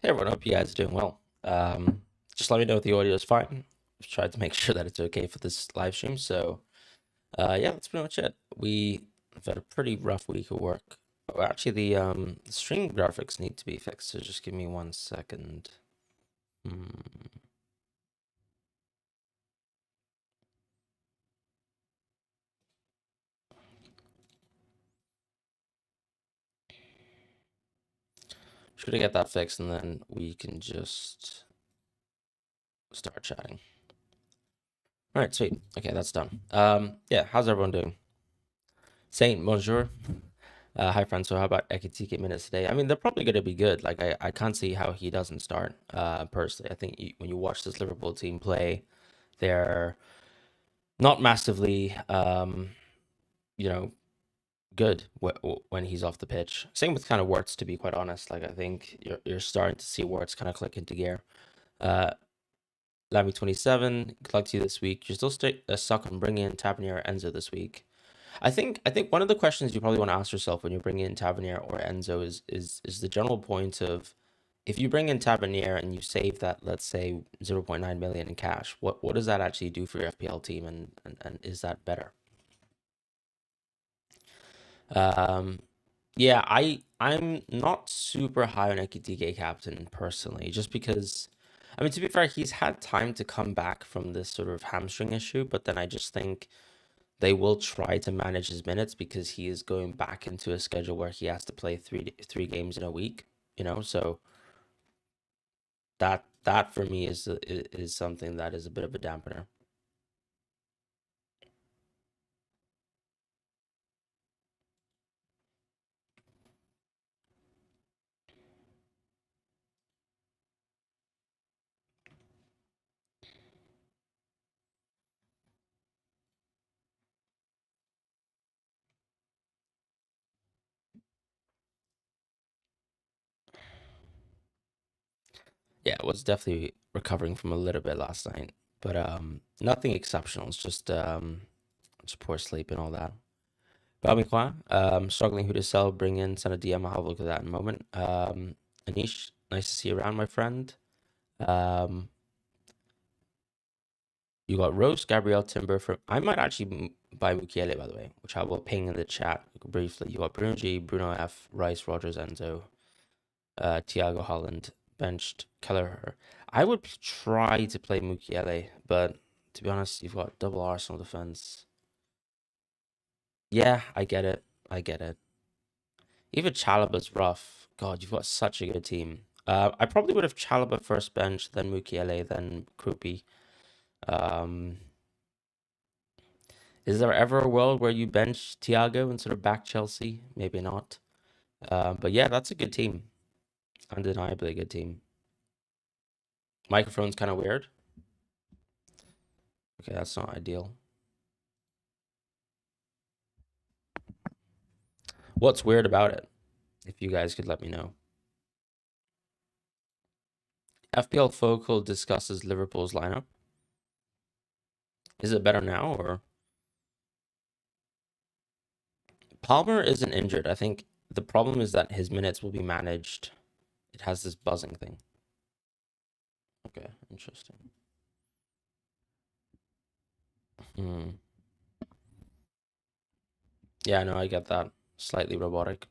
Hey everyone, hope you guys are doing well. Just let me know if the audio is fine. I've tried to make sure that it's okay for this live stream. Yeah, that's pretty much it. We've had a pretty rough week of work. Oh, actually, the stream graphics need to be fixed, so just give me 1 second. Hmm. Should I get that fixed, and then we can just start chatting. All right, sweet. Okay, that's done. Yeah, how's everyone doing? Saint, bonjour. Hi, Fran. So how about Ekitike minutes today? I mean, they're probably going to be good. Like, I can't see how he doesn't start, personally. I think when you watch this Liverpool team play, they're not massively, you know, good when he's off the pitch. Same with kind of Wirtz, to be quite honest. Like, I think you're starting to see Wirtz kind of click into gear. Lammy27, good luck to you this week. You're still stuck on bringing in Tavernier or Enzo this week. I think one of the questions you probably want to ask yourself when you bring in Tavernier or Enzo is the general point of, if you bring in Tavernier and you save that, let's say 0.9 million in cash, what does that actually do for your FPL team, and is that better? Um yeah, I'm not super high on Ekitike captain personally, just because, I mean, to be fair, he's had time to come back from this sort of hamstring issue, but then I just think they will try to manage his minutes because he is going back into a schedule where he has to play three games in a week, so that for me is something that is a bit of a dampener. Yeah, I was definitely recovering from a little bit last night, but nothing exceptional. It's just poor sleep and all that. Balmikwa, struggling who to sell, bring in, send a DM. I'll have a look at that in a moment. Anish, nice to see you around, my friend. Um, You got Rose, Gabrielle, Timber from. I might actually buy Mukiele, by the way, which I will ping in the chat briefly. You got Bruno G, Bruno F, Rice, Rogers, Enzo, Thiago Holland, benched Kelleher. I would try to play Mukiele, but to be honest, you've got double Arsenal defense. Yeah, I get it. I get it. Even Chalobah's rough. God, you've got such a good team. I probably would have Chalobah first bench, then Mukiele, then Krupi. Um, Is there ever a world where you bench Thiago and sort of back Chelsea? Maybe not. But yeah, that's a good team. Undeniably a good team. Microphone's kind of weird. Okay, that's not ideal. What's weird about it? If you guys could let me know. FPL Focal discusses Liverpool's lineup. Is it better now, or Palmer isn't injured? I think the problem is that his minutes will be managed. It has this buzzing thing. Okay, interesting. Hmm. Yeah, no, I get that. Slightly robotic.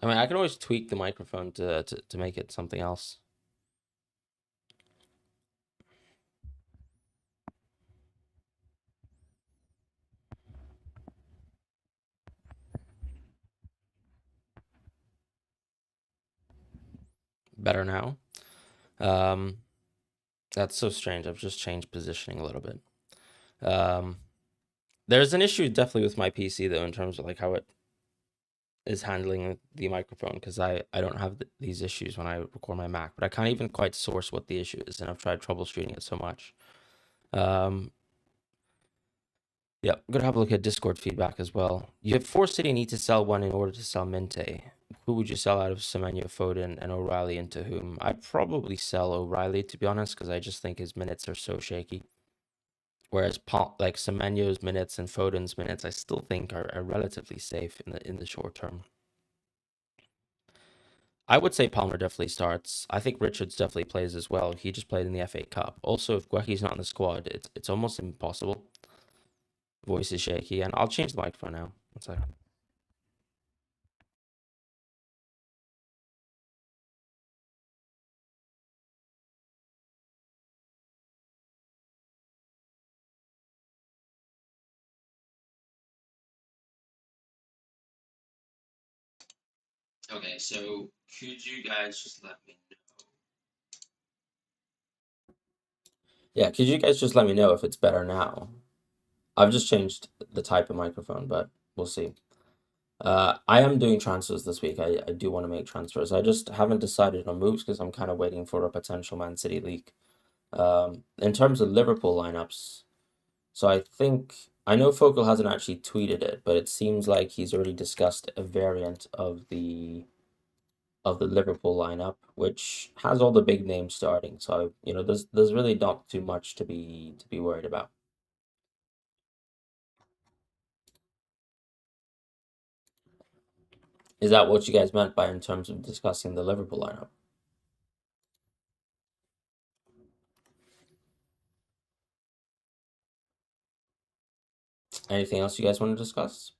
I mean, I can always tweak the microphone to make it something else. Better now. Um, that's so strange. I've just changed positioning a little bit. There's an issue definitely with my PC though, in terms of like how it is handling the microphone, because I don't have these issues when I record my Mac, but I can't even quite source what the issue is, and I've tried troubleshooting it so much. Um, Yeah, I'm gonna have a look at Discord feedback as well. You have Force City need to sell one in order to sell Minte. Who would you sell out of Semenyo, Foden, and O'Reilly, and to whom? I'd probably sell O'Reilly, to be honest, because I just think his minutes are so shaky. Whereas like Semenyo's minutes and Foden's minutes, I still think are relatively safe in the short term. I would say Palmer definitely starts. I think Richards definitely plays as well. He just played in the FA Cup. Also, if Guehi's not in the squad, it's almost impossible. Voice is shaky, and I'll change the microphone now. One second. Okay, so could you guys just let me know? Yeah, could you guys just let me know if it's better now? I've just changed the type of microphone, but we'll see. I am doing transfers this week. I do want to make transfers. I just haven't decided on moves because I'm kind of waiting for a potential Man City leak. In terms of Liverpool lineups, so I know Focal hasn't actually tweeted it, but it seems like he's already discussed a variant of the Liverpool lineup, which has all the big names starting. So there's really not too much to be worried about. Is that what you guys meant by in terms of discussing the Liverpool lineup? Anything else you guys want to discuss?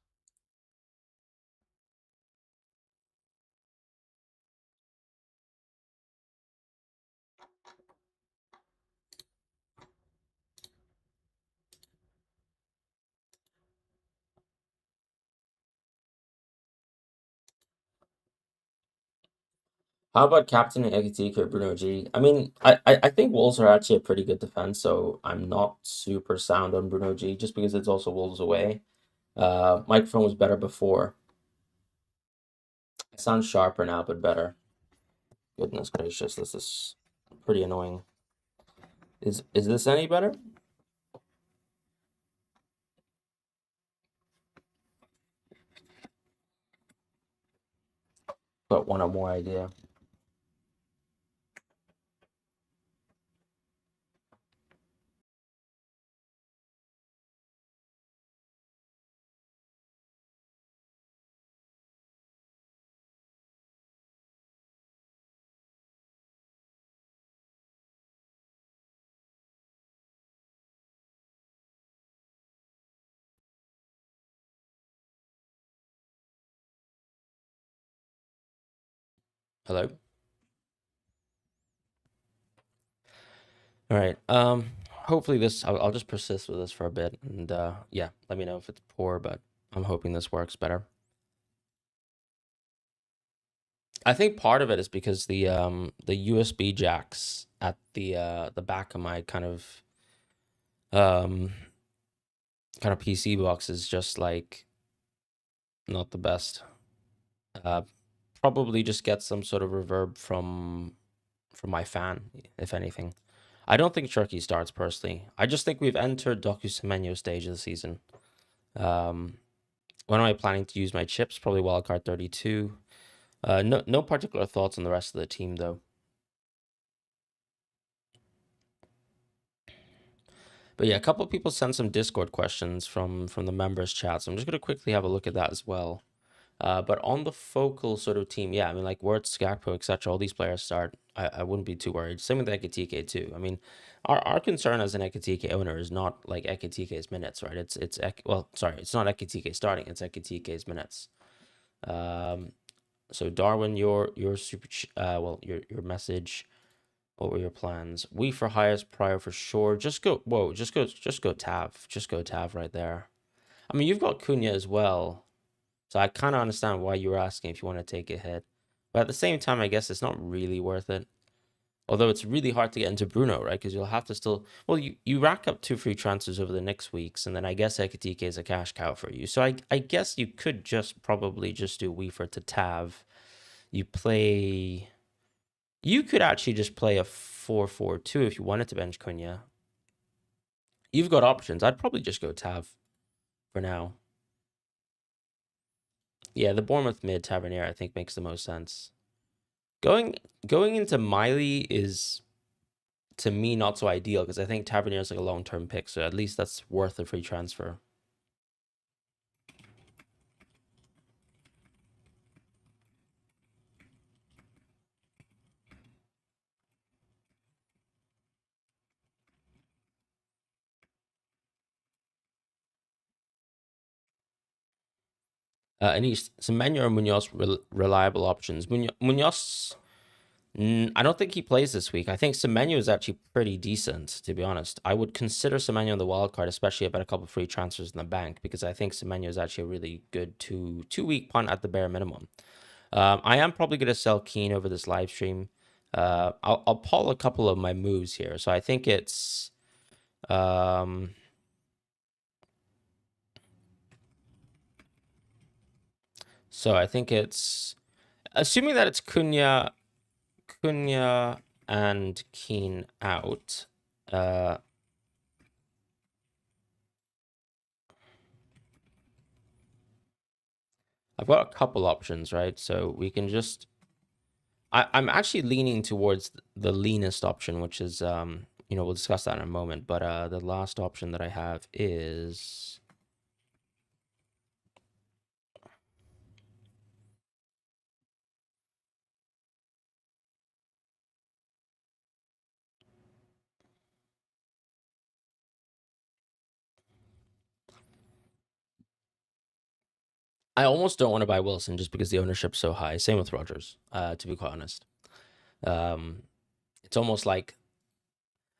How about Captain Ekitike or Bruno G? I mean, I think Wolves are actually a pretty good defense, so I'm not super sound on Bruno G just because it's also Wolves away. Microphone was better before. It sounds sharper now, but better. Goodness gracious, this is pretty annoying. Is this any better? But one or more idea. Hello? All right. Hopefully I'll just persist with this for a bit, and yeah, let me know if it's poor, but I'm hoping this works better. I think part of it is because the USB jacks at the back of my um kind of PC box is just like not the best. Probably just get some sort of reverb from my fan, if anything. I don't think Turkey starts personally. I just think we've entered Doku Semenyo stage of the season. When am I planning to use my chips? Probably wildcard 32. No particular thoughts on the rest of the team though. But yeah, a couple of people sent some Discord questions from the members chat, so I'm just gonna quickly have a look at that as well. But on the focal sort of team, yeah, I mean like Wirtz, Gakpo, etc. All these players start. I wouldn't be too worried. Same with Ekitike too. I mean, our concern as an Ekitike owner is not like Ekitike's minutes, right? Well, sorry, it's not Ekitike starting. It's Ekitike's minutes. So Darwin, your your message. What were your plans? We for highest prior for sure. Just go. Whoa. Just go Tav. Just go Tav right there. I mean, you've got Cunha as well, so I kind of understand why you were asking if you want to take a hit. But at the same time, I guess it's not really worth it. Although it's really hard to get into Bruno, right? Because you'll have to still. Well, you rack up 2 free transfers over the next weeks, and then I guess Ekitike is a cash cow for you. So I guess you could just probably just do Weaver to Tav. You play. You could actually just play a 4-4-2 if you wanted to bench Cunha. You've got options. I'd probably just go Tav. for now. Yeah, the Bournemouth mid Tavernier I think makes the most sense. Going going into Miley is to me not so ideal because I think Tavernier is like a long-term pick, so at least that's worth a free transfer. Anish, Semenyo or Munoz reliable options. Munoz, I don't think he plays this week. I think Semenyo is actually pretty decent, to be honest. I would consider Semenyo on the wild card, especially about a couple of free transfers in the bank, because I think Semenyo is actually a really good two-week punt at the bare minimum. I am probably going to sell Keane over this live stream. I'll pull a couple of my moves here. So I think it's assuming that it's Cunha and Keane out. I've got a couple options, right? So we can just. I'm actually leaning towards the leanest option, which is we'll discuss that in a moment. But the last option that I have is. I almost don't want to buy Wilson just because the ownership's so high. Same with Rogers, to be quite honest. It's almost like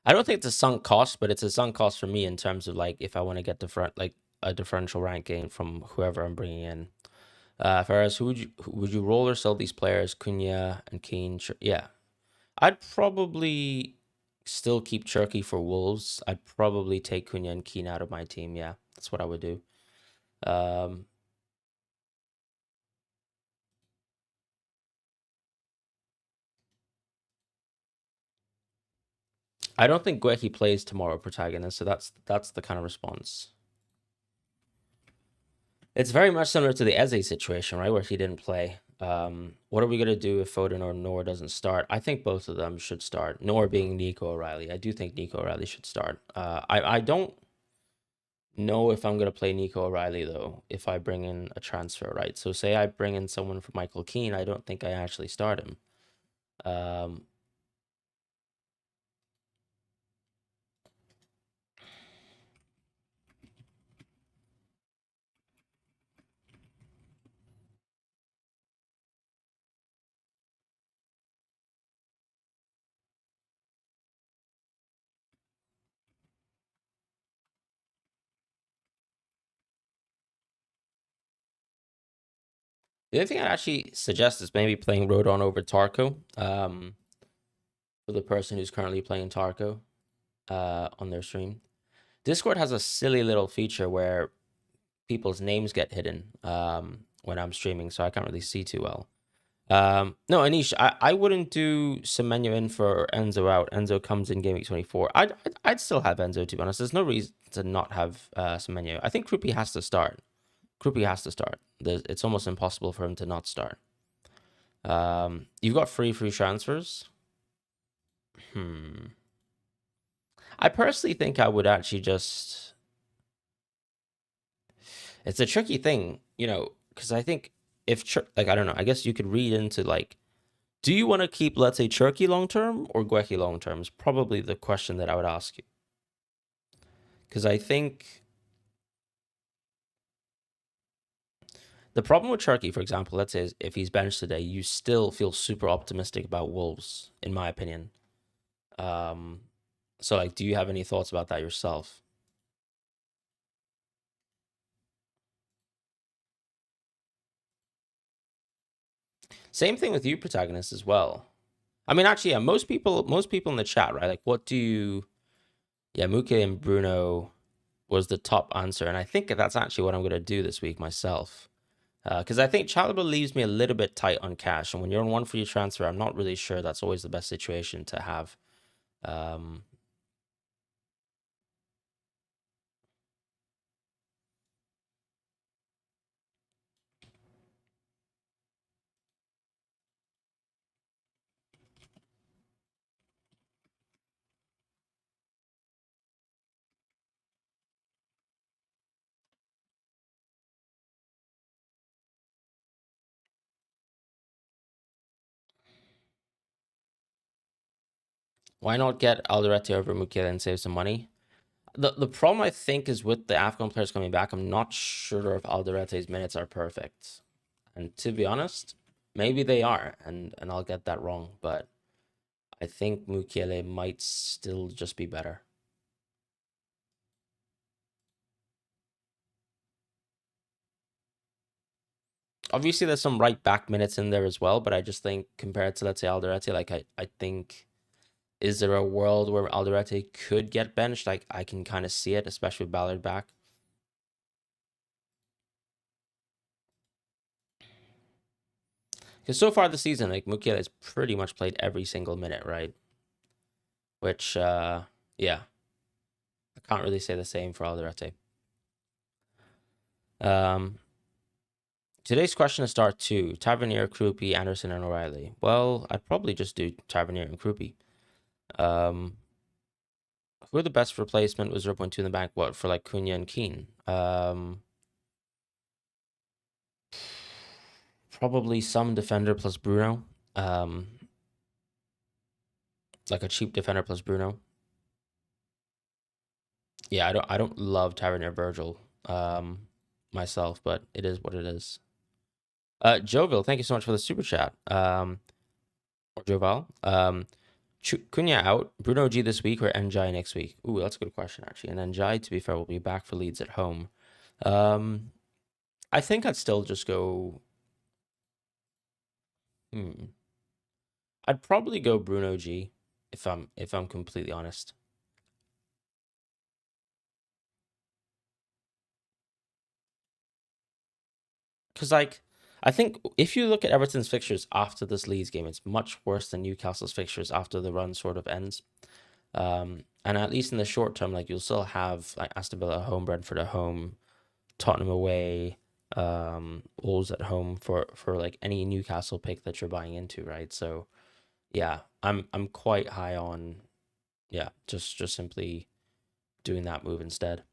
I don't think it's a sunk cost, but it's a sunk cost for me in terms of like if I want to get a differential ranking from whoever I'm bringing in. Ferris, who would you roll or sell these players? Cunha and Keane. Yeah, I'd probably still keep Cherky for Wolves. I'd probably take Cunha and Keane out of my team. Yeah, that's what I would do. I don't think Guehi plays tomorrow, protagonist. So that's the kind of response. It's very much similar to the Eze situation, right, where he didn't play. What are we gonna do if Foden or Noor doesn't start? I think both of them should start. Noor being Nico O'Reilly. I do think Nico O'Reilly should start. I don't know if I'm gonna play Nico O'Reilly though. If I bring in a transfer, right? So say I bring in someone for Michael Keane, I don't think I actually start him. The other thing I'd actually suggest is maybe playing Rodon over Tarko. For the person who's currently playing Tarko on their stream. Discord has a silly little feature where people's names get hidden when I'm streaming, so I can't really see too well. No, Anish, I wouldn't do Semenyo in for Enzo out. Enzo comes in game week 24. I'd still have Enzo, to be honest. There's no reason to not have Semenyo. I think Krupi has to start. It's almost impossible for him to not start. You've got free transfers. I personally think I would actually just. It's a tricky thing, because I think if I don't know, I guess you could read into like, do you want to keep, let's say, Cherky long term or Guehi long term? Is probably the question that I would ask you. Because I think the problem with Cherky, for example, let's say, is if he's benched today, you still feel super optimistic about Wolves, in my opinion. So like, do you have any thoughts about that yourself? Same thing with you, protagonist, as well. I mean, actually, yeah, most people in the chat, right? Like, what do you? Yeah, Muke and Bruno was the top answer, and I think that's actually what I'm going to do this week myself. Because I think Chalobah leaves me a little bit tight on cash, and when you're on one free transfer, I'm not really sure that's always the best situation to have. Why not get Alderete over Mukiele and save some money? The problem I think is with the AFCON players coming back, I'm not sure if Alderete's minutes are perfect. And to be honest, maybe they are, and I'll get that wrong, but I think Mukiele might still just be better. Obviously, there's some right back minutes in there as well, but I just think compared to, let's say, Alderete, like I think, is there a world where Alderete could get benched? Like I can kind of see it, especially with Ballard back. Because so far this season, like Mukiele has pretty much played every single minute, right? Which, yeah, I can't really say the same for Alderete. Today's question is start two: Tavernier, Krupi, Anderson, and O'Reilly. Well, I'd probably just do Tavernier and Krupi. Who are the best replacement with 0.2 in the bank? What, for like Cunha and Keane? Probably some defender plus Bruno. Like a cheap defender plus Bruno. Yeah, I don't love Tavernier Virgil myself, but it is what it is. Joville, thank you so much for the super chat. Or Joval. Cunha out, Bruno G this week or Njai next week? Ooh, that's a good question actually. And Njai, to be fair, will be back for Leeds at home. I think I'd still just go. I'd probably go Bruno G if I'm completely honest. Because like I think if you look at Everton's fixtures after this Leeds game, it's much worse than Newcastle's fixtures after the run sort of ends. And at least in the short term, like you'll still have like Aston Villa at home, Brentford at home, Tottenham away, Wolves at home for like any Newcastle pick that you're buying into, right? So yeah, I'm quite high on just simply doing that move instead.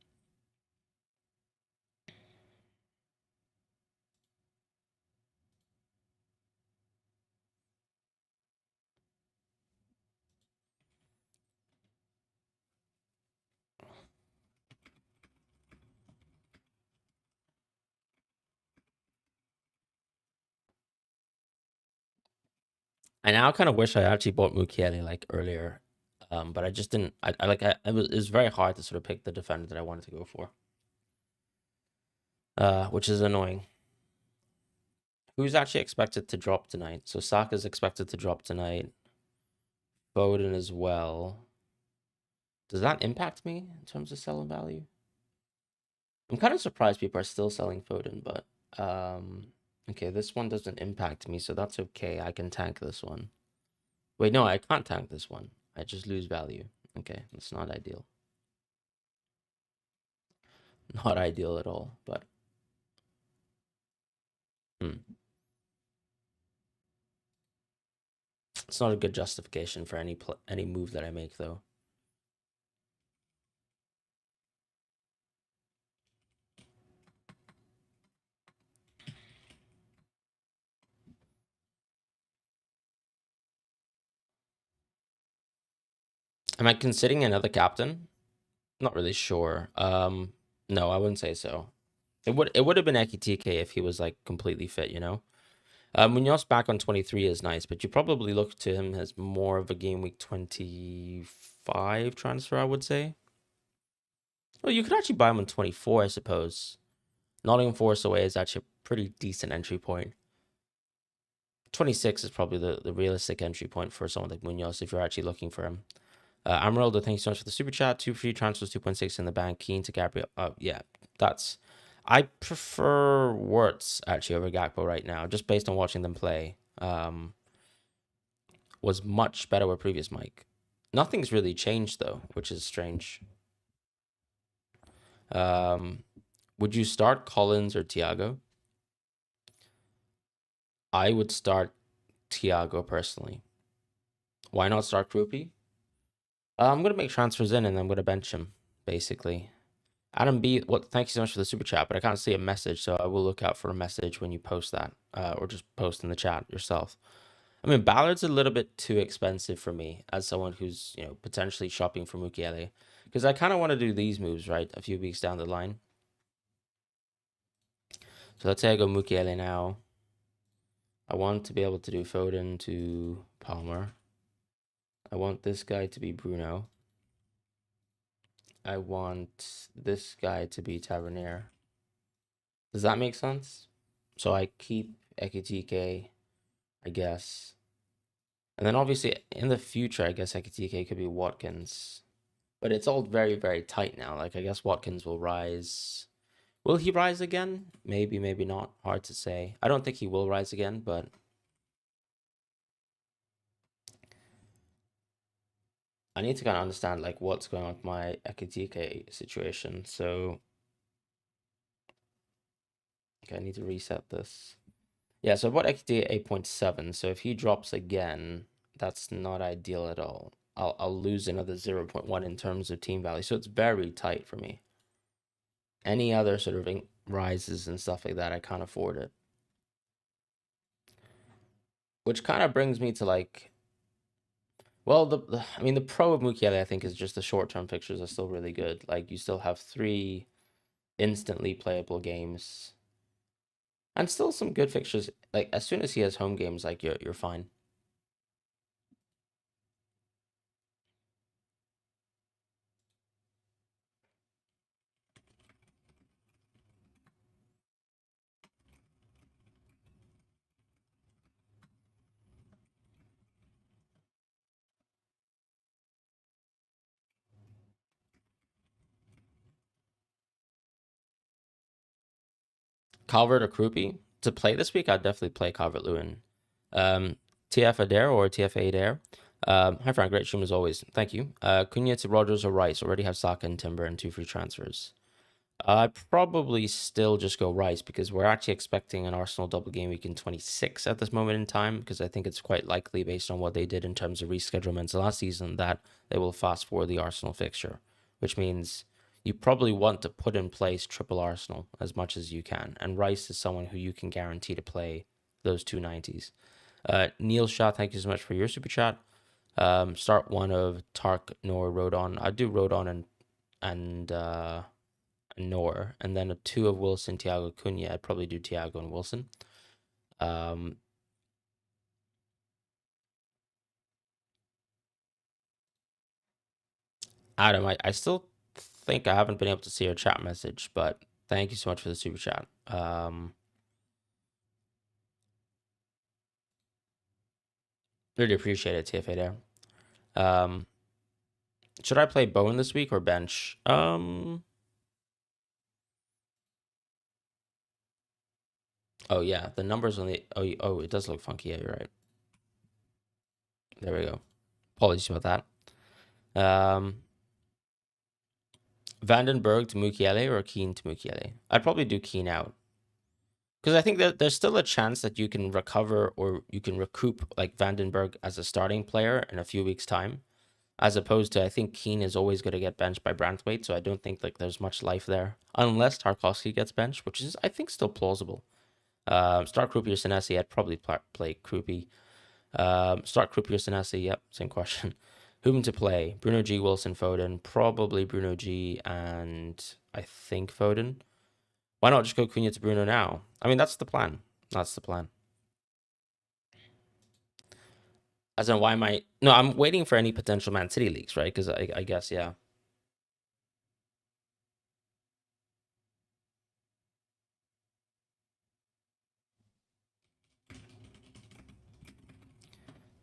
I now kind of wish I actually bought Mukiele like earlier, but I just didn't. It was very hard to sort of pick the defender that I wanted to go for, which is annoying. Who's actually expected to drop tonight? So Saka's expected to drop tonight. Foden as well. Does that impact me in terms of selling value? I'm kind of surprised people are still selling Foden, but okay, this one doesn't impact me, so that's okay. I can tank this one. Wait, no, I can't tank this one. I just lose value. Okay, that's not ideal. Not ideal at all, but it's not a good justification for any move that I make, though. Am I considering another captain? Not really sure. No, I wouldn't say so. It would have been Ekitike if he was like completely fit, you know. Munoz back on 23 is nice, but you probably look to him as more of a game week 25 transfer, I would say. Well, you could actually buy him on 24, I suppose. Nottingham Forest away is actually a pretty decent entry point. 26 is probably the realistic entry point for someone like Munoz if you're actually looking for him. Amaraldo, thanks so much for the super chat. 2 free transfers, 2.6 in the bank. Keen to Gabriel. Yeah, that's. I prefer Wirtz actually over Gakpo right now, just based on watching them play. Was much better with previous Mike. Nothing's really changed though, which is strange. Would you start Collins or Thiago? I would start Thiago personally. Why not start Krupi? I'm gonna make transfers in and I'm gonna bench him, basically. Adam B, thank you so much for the super chat, but I can't see a message, so I will look out for a message when you post that, or just post in the chat yourself. I mean, Ballard's a little bit too expensive for me as someone who's, potentially shopping for Mukiele. Because I kind of want to do these moves, right, a few weeks down the line. So let's say I go Mukiele now. I want to be able to do Foden to Palmer. I want this guy to be Bruno. I want this guy to be Tavernier. Does that make sense? So I keep Ekitike, I guess. And then obviously in the future, I guess Ekitike could be Watkins. But it's all very, very tight now. Like, I guess Watkins will rise. Will he rise again? Maybe, maybe not. Hard to say. I don't think he will rise again, but I need to kind of understand, like, what's going on with my Ekitike situation. So, okay, I need to reset this. Yeah, so I bought Ekitike 8.7. So if he drops again, that's not ideal at all. I'll lose another 0.1 in terms of team value. So it's very tight for me. Any other sort of rises and stuff like that, I can't afford it. Which kind of brings me to, like, well, I mean, the pro of Mukiele, I think, is just the short-term fixtures are still really good. Like, you still have 3 instantly playable games. And still some good fixtures. Like, as soon as he has home games, like, you're fine. Calvert or Krupi? To play this week, I'd definitely play Calvert-Lewin. TF Adair or TFA Adair. Hi, Frank. Great stream as always. Thank you. Cunha to Rogers or Rice. Already have Saka and Timber and 2 free transfers. I'd probably still just go Rice because we're actually expecting an Arsenal double game week in 26 at this moment in time, because I think it's quite likely, based on what they did in terms of reschedulements last season, that they will fast forward the Arsenal fixture, which means you probably want to put in place triple Arsenal as much as you can. And Rice is someone who you can guarantee to play those 290s. Neil Shaw, thank you so much for your super chat. Start one of Tark, Nor, Rodon. I'd do Rodon and Nor, and then a 2 of Wilson, Thiago, Cunha. I'd probably do Thiago and Wilson. Adam, I still think I haven't been able to see your chat message, but thank you so much for the super chat. Really appreciate it, TFA there. Should I play Bowen this week or bench? Oh yeah, the numbers on the oh it does look funky. Yeah, you're right. There we go. Apologies about that. Vandenberg to Mukiele or Keane to Mukiele? I'd probably do Keane out. Because I think that there's still a chance that you can recover or you can recoup like Vandenberg as a starting player in a few weeks' time, as opposed to, I think Keane is always going to get benched by Branthwaite, so I don't think like there's much life there unless Tarkowski gets benched, which is, I think, still plausible. Start Krupi or Senesi. I'd probably play Krupi. Start Krupi or Senesi. Yep, same question. Whom to play? Bruno G, Wilson, Foden. Probably Bruno G and I think Foden. Why not just go Cunha to Bruno now? I mean, that's the plan. That's the plan. As in, why am I... No, I'm waiting for any potential Man City leaks, right? Because I guess, yeah.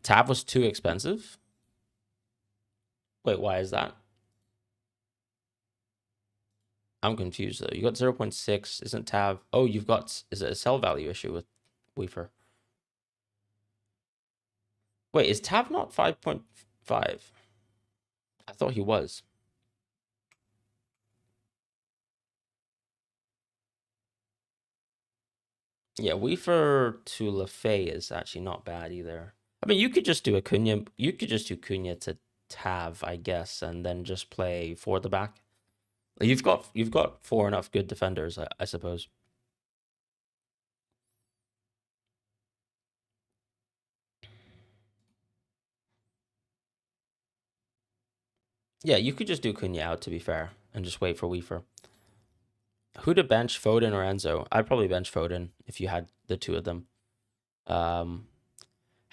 Tav was too expensive? Wait, why is that? I'm confused, though. You got 0.6. Isn't Tav... Oh, you've got... Is it a sell value issue with Weaver? Wait, is Tav not 5.5? I thought he was. Yeah, Weaver to Lefay is actually not bad either. I mean, you could just do a Cunha. You could just do Cunha to Tav, I guess, and then just play for the back. You've got 4 enough good defenders, I suppose. Yeah, you could just do Cunha out, to be fair, and just wait for Weaver. Who to bench, Foden or Enzo? I'd probably bench Foden if you had the two of them. How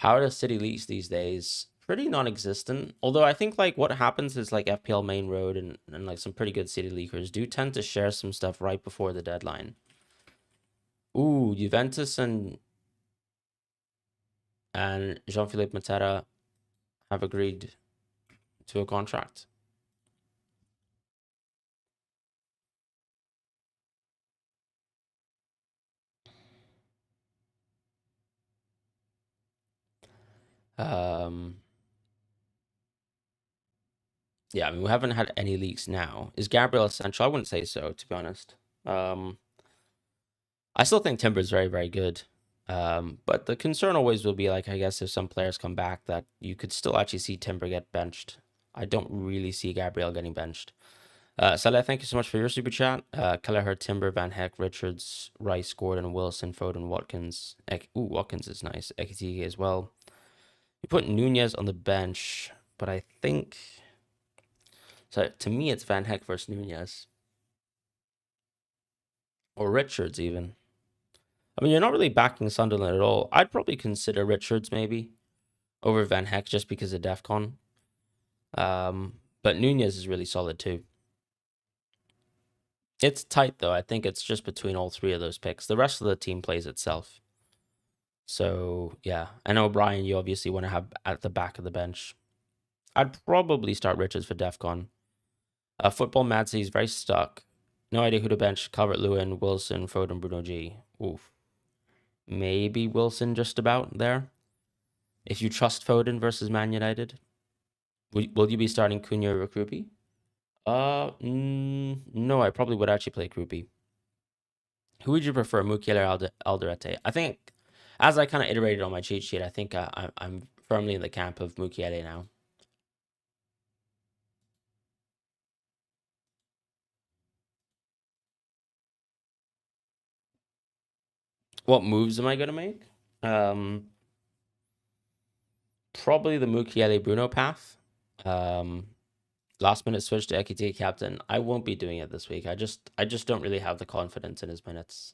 are the city leaks these days? Pretty non-existent. Although I think like what happens is like FPL Main Road and like some pretty good city leakers do tend to share some stuff right before the deadline. Ooh, Juventus and Jean-Philippe Matera have agreed to a contract. Um, yeah, I mean we haven't had any leaks now. Is Gabriel essential? I wouldn't say so, to be honest. I still think Timber's very, very good. But the concern always will be like, I guess if some players come back that you could still actually see Timber get benched. I don't really see Gabriel getting benched. Salah, thank you so much for your super chat. Kelleher, Timber, Van Heck, Richards, Rice, Gordon, Wilson, Foden, Watkins. Watkins is nice. Ekitike as well. You put Nunez on the bench, but I think... So to me, it's Van Heck versus Nunez. Or Richards even. I mean, you're not really backing Sunderland at all. I'd probably consider Richards maybe over Van Heck just because of DEFCON. But Nunez is really solid too. It's tight though. I think it's just between all three of those picks. The rest of the team plays itself. So yeah, I know Brian, you obviously want to have at the back of the bench. I'd probably start Richards for DEFCON. Football Madsy is very stuck. No idea who to bench. Calvert-Lewin, Wilson, Foden, Bruno G. Oof. Maybe Wilson just about there. If you trust Foden versus Man United, will you be starting Cunha or Krupi? No, I probably would actually play Krupi. Who would you prefer, Mukiele or Alderete? I think, as I kind of iterated on my cheat sheet, I think I'm firmly in the camp of Mukiele now. What moves am I going to make? Probably the Mukiele Bruno path. Last minute switch to Ekiti captain. I won't be doing it this week. I just don't really have the confidence in his minutes.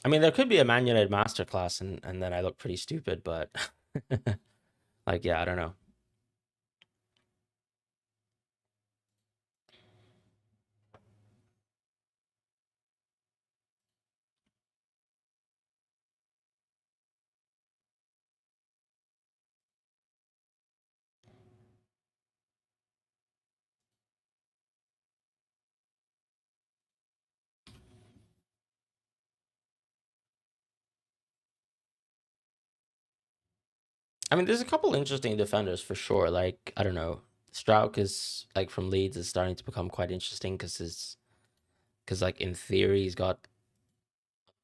I mean, there could be a Man United masterclass, and then I look pretty stupid, but like, yeah, I don't know. I mean, there's a couple interesting defenders for sure. Like, I don't know, Strauch is like from Leeds is starting to become quite interesting because like in theory he's got a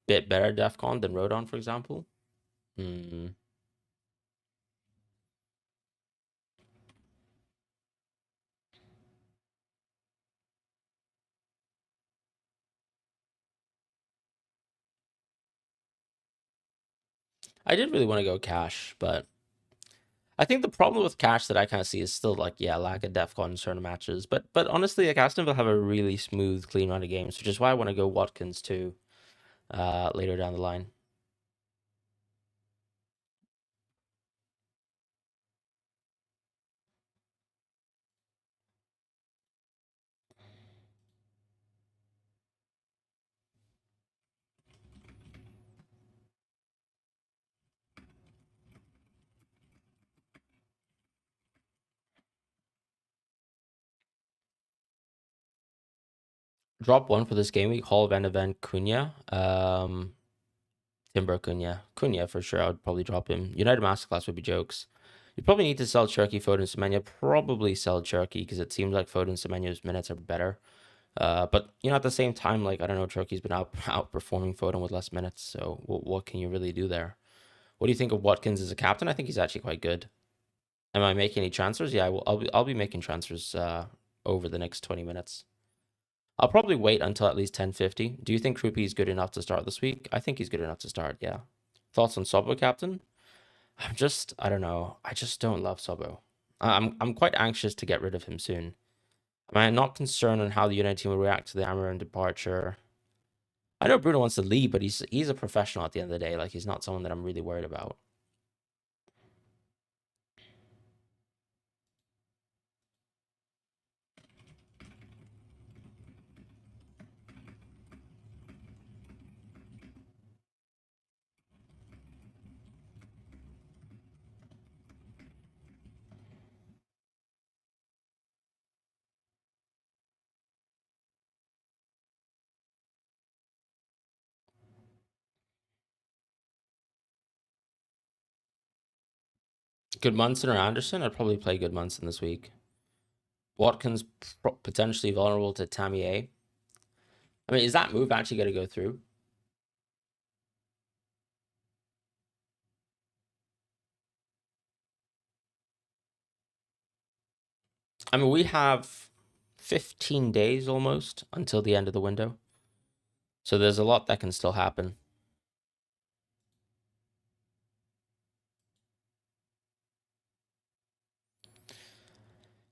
bit better DEFCON than Rodon, for example. Hmm. I did really want to go Cash, but I think the problem with Cash that I kind of see is still like, yeah, lack of DEFCON in certain matches. But honestly, like Aston will have a really smooth, clean run of games, which is why I want to go Watkins too later down the line. Drop one for this game week. Hall, Van de Ven, Cunha. Timber Cunha. Cunha for sure. I would probably drop him. United Masterclass would be jokes. You probably need to sell Cherky, Foden, Semenya. Probably sell Cherky because it seems like Foden, Semenya's minutes are better. But you know, at the same time, like I don't know, Cherky's been outperforming Foden with less minutes. So what can you really do there? What do you think of Watkins as a captain? I think he's actually quite good. Am I making any transfers? Yeah, I'll be making transfers over the next 20 minutes. I'll probably wait until at least 10:50. Do you think Krupi is good enough to start this week? I think he's good enough to start, yeah. Thoughts on Sobo, captain? I don't know. I just don't love Sobo. I'm quite anxious to get rid of him soon. I'm not concerned on how the United team will react to the Amarin departure. I know Bruno wants to leave, but he's a professional at the end of the day. Like, he's not someone that I'm really worried about. Goodmunson or Anderson? I'd probably play Goodmunson this week. Watkins potentially vulnerable to Tamier. I mean, is that move actually going to go through? I mean, we have 15 days almost until the end of the window. So there's a lot that can still happen.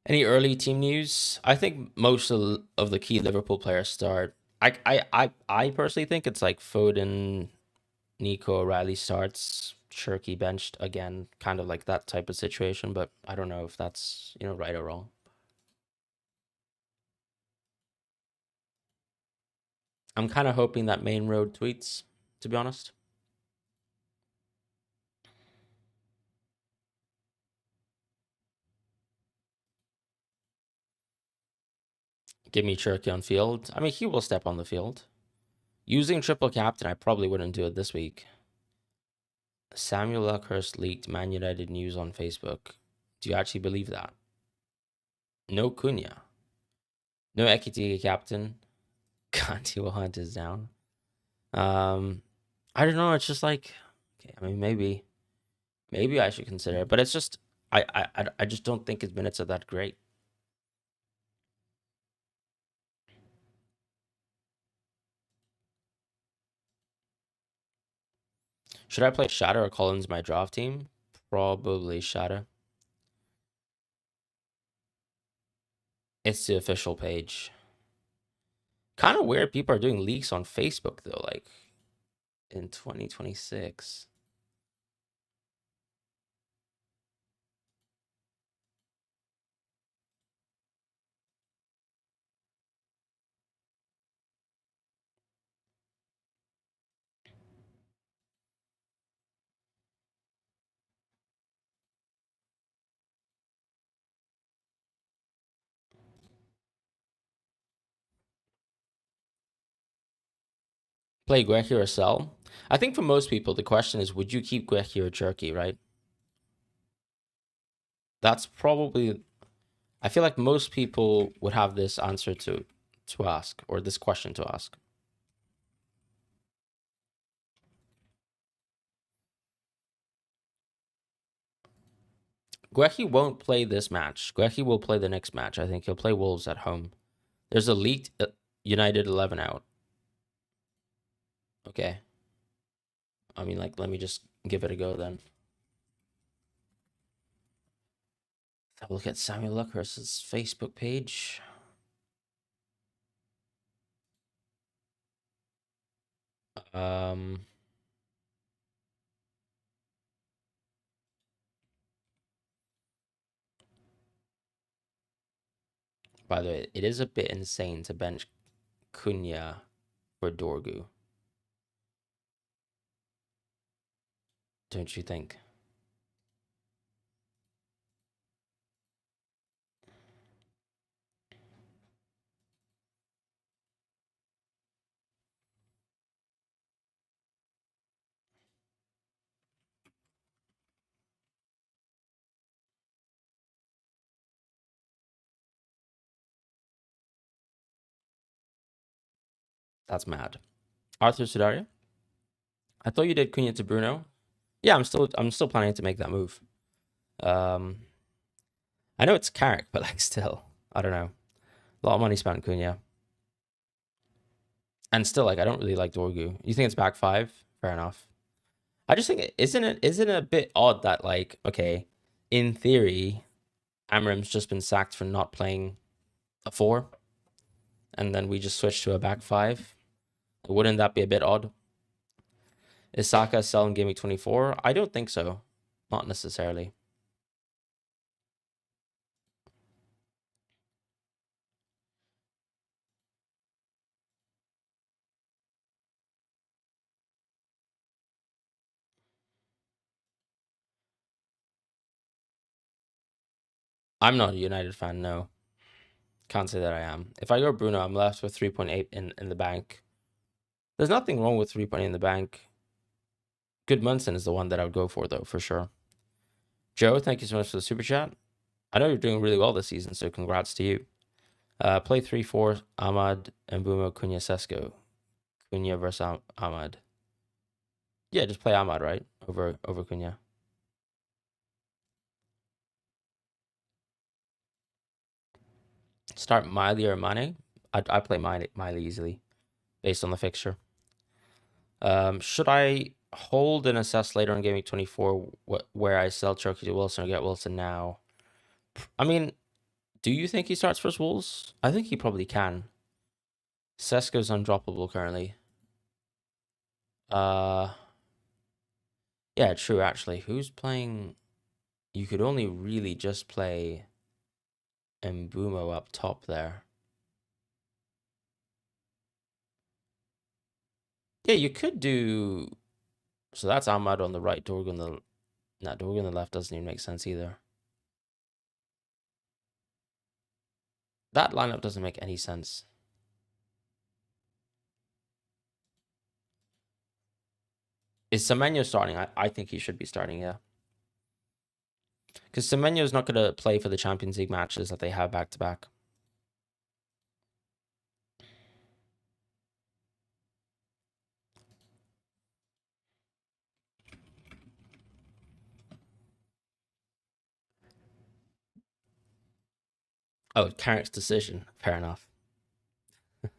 Any early team news? I think most of the key Liverpool players start. I personally think it's like Foden, Nico O'Reilly starts, Cherky benched again, kind of like that type of situation. But I don't know if that's right or wrong. I'm kind of hoping that Main Road tweets, to be honest. Give me Cherky on field. I mean, he will step on the field. Using triple captain, I probably wouldn't do it this week. Samuel Luckhurst leaked Man United news on Facebook. Do you actually believe that? No Cunha. No Ekitike captain. Kanti will hunt is down. I don't know. It's just like, okay, I mean, maybe I should consider it, but it's just, I just don't think his minutes are that great. Should I play Shadow or Collins my draft team? Probably Shadow. It's the official page. Kind of weird people are doing leaks on Facebook though, like in 2026. Play Guehi or sell? I think for most people, the question is, would you keep Guehi or Cherky, right? That's probably, I feel like most people would have this answer to ask, or this question to ask. Guehi won't play this match. Guehi will play the next match. I think he'll play Wolves at home. There's a leaked United 11 out. Okay. I mean, like, let me just give it a go then. Have a look at Samuel Luckhurst's Facebook page. By the way, it is a bit insane to bench Cunha for Dorgu. Don't you think? That's mad. Arthur Sudaria? I thought you did Cunha to Bruno. Yeah, I'm still planning to make that move. I know it's Carrick, but like still, I don't know. A lot of money spent on Cunha. And still, like, I don't really like Dorgu. You think it's back five? Fair enough. I just think, isn't it a bit odd that, like, okay, in theory, Amram's just been sacked for not playing a 4, and then we just switched to a back 5? Wouldn't that be a bit odd? Is Saka selling Game Week 24? I don't think so. Not necessarily. I'm not a United fan, no. Can't say that I am. If I go Bruno, I'm left with 3.8 in the bank. There's nothing wrong with 3.8 in the bank. Good Munson is the one that I would go for, though, for sure. Joe, thank you so much for the super chat. I know you're doing really well this season, so congrats to you. Play 3-4, Ahmad, Mbumo, Cunha, Sesko. Cunha versus Ahmad. Yeah, just play Ahmad, right? Over Cunha. Start Miley or Mane. I play Miley easily, based on the fixture. Should I hold and assess later on Game Week 24 where I sell Cherokee to Wilson or get Wilson now? I mean, do you think he starts versus Wolves? I think he probably can. Sesko's undroppable currently. Yeah, true, actually. Who's playing? You could only really just play Mbumo up top there. Yeah, you could do... So that's Ahmad on the right, Dorg on the... Nah, Dorg on the left doesn't even make sense either. That lineup doesn't make any sense. Is Semenyo starting? I think he should be starting, yeah. Because Semenyo's not going to play for the Champions League matches that they have back-to-back. Oh, Carrick's decision. Fair enough.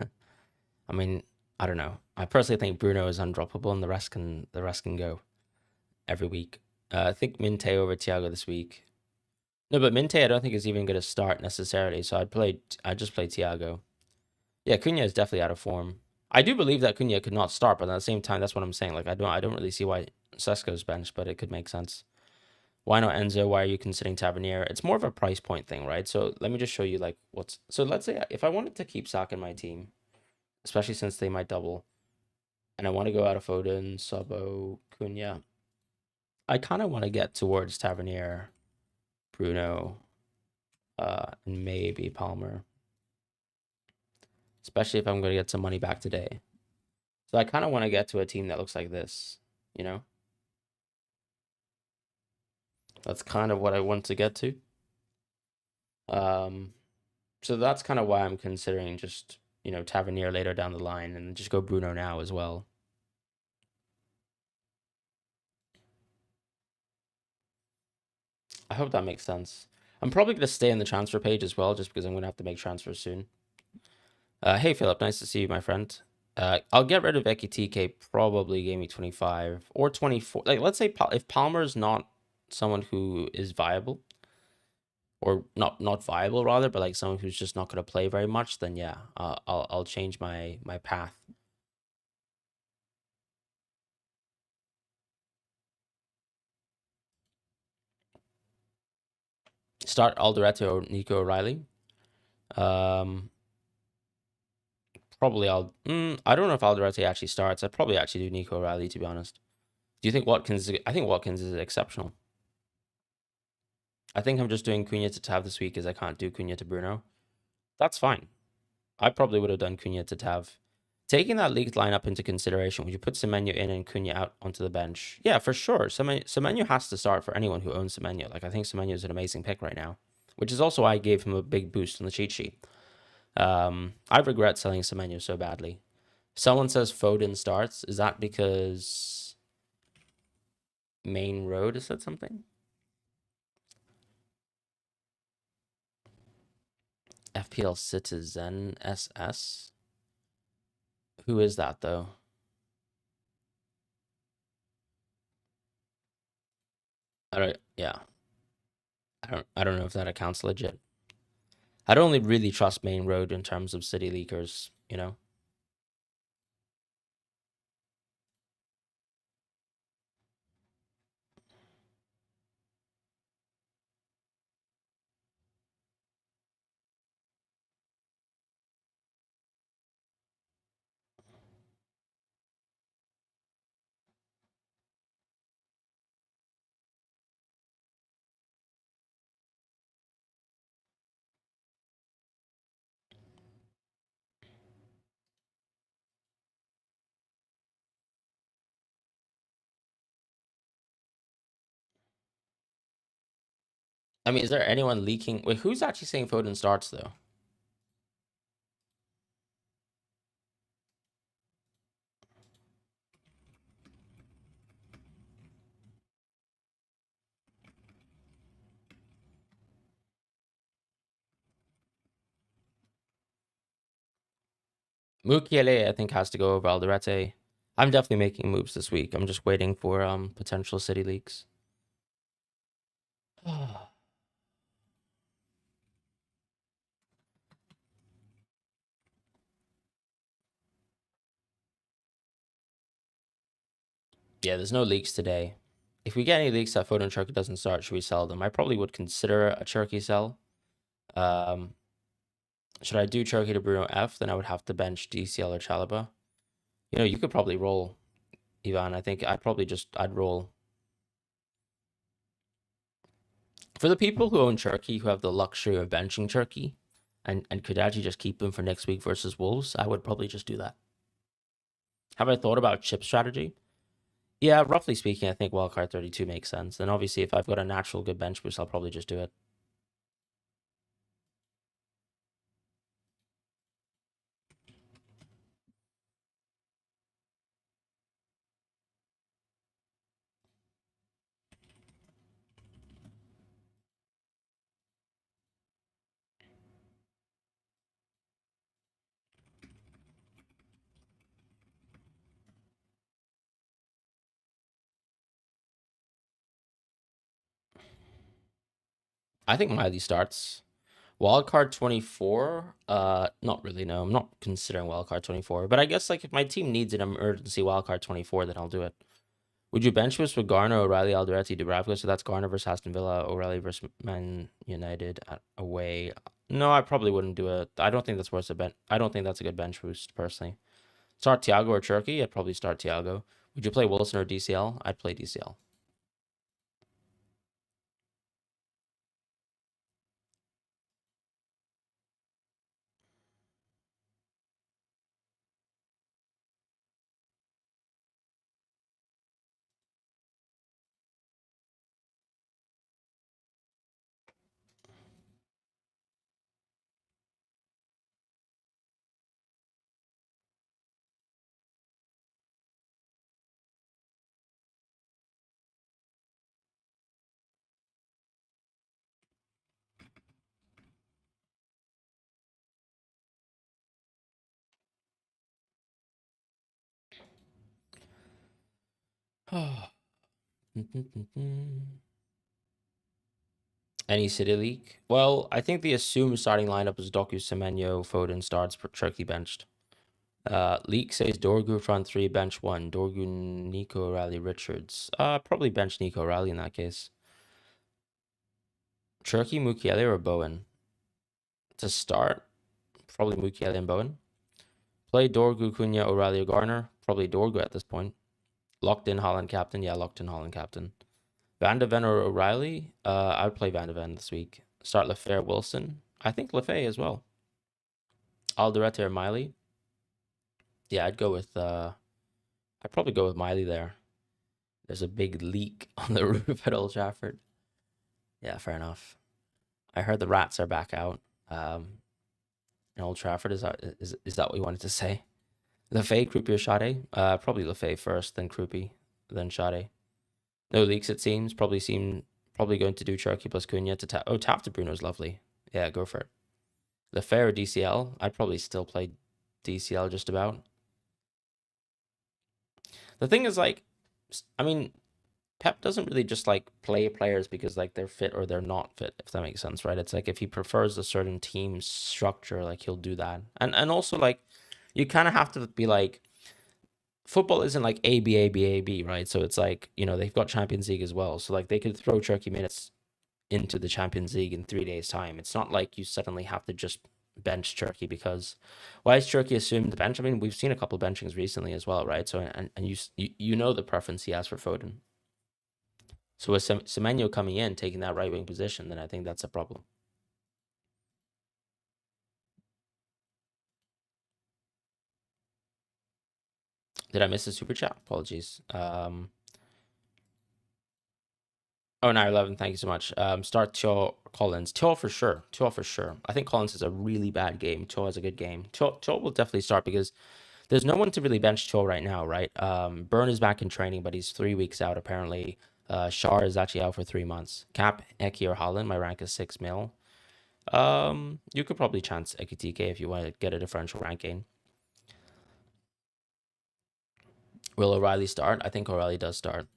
I mean, I don't know. I personally think Bruno is undroppable, and the rest can go every week. I think Minte over Thiago this week. No, but Minte I don't think is even going to start necessarily. So I'd just play Thiago. Yeah, Cunha is definitely out of form. I do believe that Cunha could not start, but at the same time, that's what I'm saying. Like I don't really see why Sesko's bench, but it could make sense. Why not Enzo? Why are you considering Tavernier? It's more of a price point thing, right? So let me just show you like what's... So let's say if I wanted to keep Saka in my team, especially since they might double, and I want to go out of Foden, Sabo, Cunha, I kind of want to get towards Tavernier, Bruno, and maybe Palmer, especially if I'm going to get some money back today. So I kind of want to get to a team that looks like this, you know? That's kind of what I want to get to. So that's kind of why I'm considering just, Tavernier later down the line and just go Bruno now as well. I hope that makes sense. I'm probably going to stay on the transfer page as well, just because I'm going to have to make transfers soon. Hey, Philip, nice to see you, my friend. I'll get rid of Ekitike probably Game Week 25 or 24. Like, let's say if Palmer is not someone who is viable, or not viable rather, but like someone who's just not going to play very much, then yeah, I'll change my path. Start Alderete or Nico O'Reilly. Probably I don't know if Alderete actually starts. I'd probably actually do Nico O'Reilly, to be honest. Do you think Watkins? I think Watkins is exceptional. I think I'm just doing Cunha to Tav this week because I can't do Cunha to Bruno. That's fine. I probably would have done Cunha to Tav. Taking that league lineup into consideration, would you put Semenyo in and Cunha out onto the bench? Yeah, for sure. Semenyo has to start for anyone who owns Semenyo. Like, I think Semenyo is an amazing pick right now, which is also why I gave him a big boost on the cheat sheet. I regret selling Semenyo so badly. Someone says Foden starts. Is that because Main Road has said something? FPL Citizen SS. Who is that though? Yeah. I don't know if that account's legit. I'd only really trust main road in terms of city leakers, you know? I mean, is there anyone leaking? Wait, who's actually saying Foden starts though? Mukiele, I think, has to go over Alderete. I'm definitely making moves this week. I'm just waiting for potential city leaks. Yeah, there's no leaks today. If we get any leaks that Foden Cherky doesn't start, should we sell them? I probably would consider a Cherky sell. Should I do Cherky to Bruno F? Then I would have to bench DCL or Chalaba. You know, you could probably roll, Ivan. I think I'd roll. For the people who own Cherky, who have the luxury of benching Cherky, and could actually just keep him for next week versus Wolves, I would probably just do that. Have I thought about chip strategy? Yeah, roughly speaking, I think wildcard 32 makes sense. And obviously, if I've got a natural good bench boost, I'll probably just do it. I think Miley starts. Wildcard 24, not really, no. I'm not considering wildcard 24. But I guess like if my team needs an emergency wildcard 24, then I'll do it. Would you bench boost with Garner, O'Reilly, Alderete, Dubravka? So that's Garner versus Aston Villa, O'Reilly versus Man United at away. No, I probably wouldn't do it. I don't think that's worth a bench. I don't think that's a good bench boost personally. Start Thiago or Cherky? I'd probably start Thiago. Would you play Wilson or DCL? I'd play DCL. Any city league? Well, I think the assumed starting lineup is Doku, Semenyo, Foden starts, Cherky benched. Leak says Dorgu front three, bench one. Dorgu, Nico, Riley, Richards. Probably bench Nico, Riley in that case. Cherky, Mukiele, or Bowen? To start, probably Mukiele and Bowen. Play Dorgu, Cunha, O'Reilly, or Garner. Probably Dorgu at this point. Locked in Holland captain. Yeah, locked in Holland captain. Van de Ven or O'Reilly? I would play Van de Ven this week. Start Lefebvre, Wilson. I think Lefebvre as well. Alderete or Miley? Yeah, I'd probably go with Miley there. There's a big leak on the roof at Old Trafford. Yeah, fair enough. I heard the rats are back out. In Old Trafford, is that what you wanted to say? Lefebvre, Krupi, or Sade? Probably Lefebvre first, then Krupi, then Sade. No leaks, it seems. Probably going to do Cherky plus Cunha to Taft to Bruno's lovely. Yeah, go for it. Lefebvre or DCL? I'd probably still play DCL just about. The thing is, like, I mean, Pep doesn't really just like play players because like they're fit or they're not fit, if that makes sense, right? It's like if he prefers a certain team structure, like he'll do that. And also like you kind of have to be like football isn't like A B A B A B, right? So it's like, they've got Champions League as well. So like they could throw Turkey minutes into the Champions League in 3 days' time. It's not like you suddenly have to just bench Turkey because why is Turkey assumed to bench? I mean, we've seen a couple of benchings recently as well, right? So and you know the preference he has for Foden. So with Semenyo coming in, taking that right wing position, then I think that's a problem. Did I miss a super chat? Apologies. Oh, 9/11. Thank you so much. Start Teo Collins. Teo for sure. Teo for sure. I think Collins has a really bad game. Teo has a good game. Teo will definitely start because there's no one to really bench Teo right now, right? Burn is back in training, but he's 3 weeks out apparently. Shar is actually out for 3 months. Cap, Eki, or Holland. My rank is 6 mil. You could probably chance Ekitike if you want to get a differential ranking. Will O'Reilly start? I think O'Reilly does start.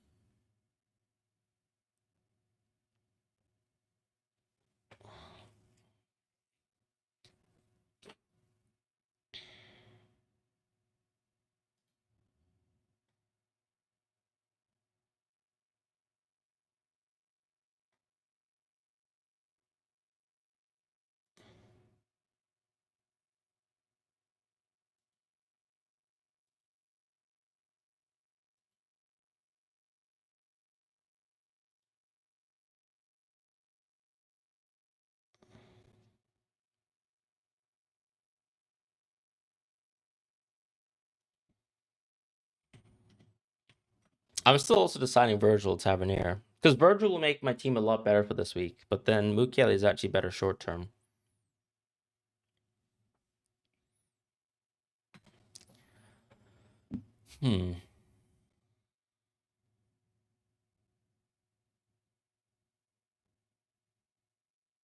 I'm still also deciding Virgil Tavernier because Virgil will make my team a lot better for this week, but then Mukiele is actually better short term. Hmm.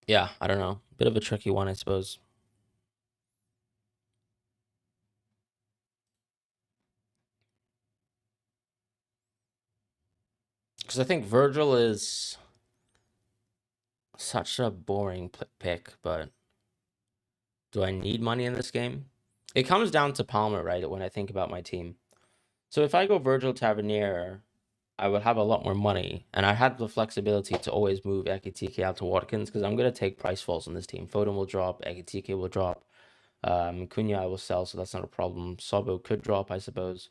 Yeah, I don't know. Bit of a tricky one, I suppose. Because I think Virgil is such a boring pick, but do I need money in this game? It comes down to Palmer, right? When I think about my team. So if I go Virgil Tavernier, I would have a lot more money, and I had the flexibility to always move Ekitike out to Watkins because I'm gonna take price falls on this team. Foden will drop, Ekitike will drop, Cunha I will sell, so that's not a problem. Sobo could drop, I suppose.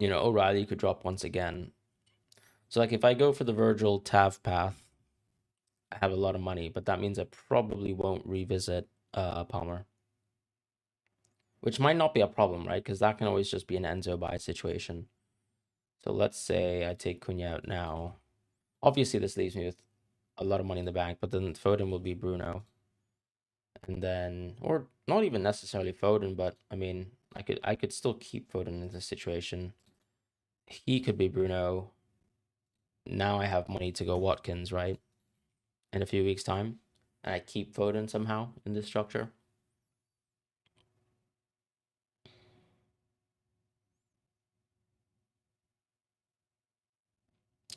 O'Reilly could drop once again. So like if I go for the Virgil Tav path, I have a lot of money, but that means I probably won't revisit Palmer, which might not be a problem, right? Because that can always just be an Enzo buy situation. So let's say I take Cunha out now. Obviously, this leaves me with a lot of money in the bank, but then Foden will be Bruno. And then, or not even necessarily Foden, but I mean, I could still keep Foden in this situation. He could be Bruno. Now I have money to go Watkins, right? In a few weeks' time. And I keep Foden somehow in this structure.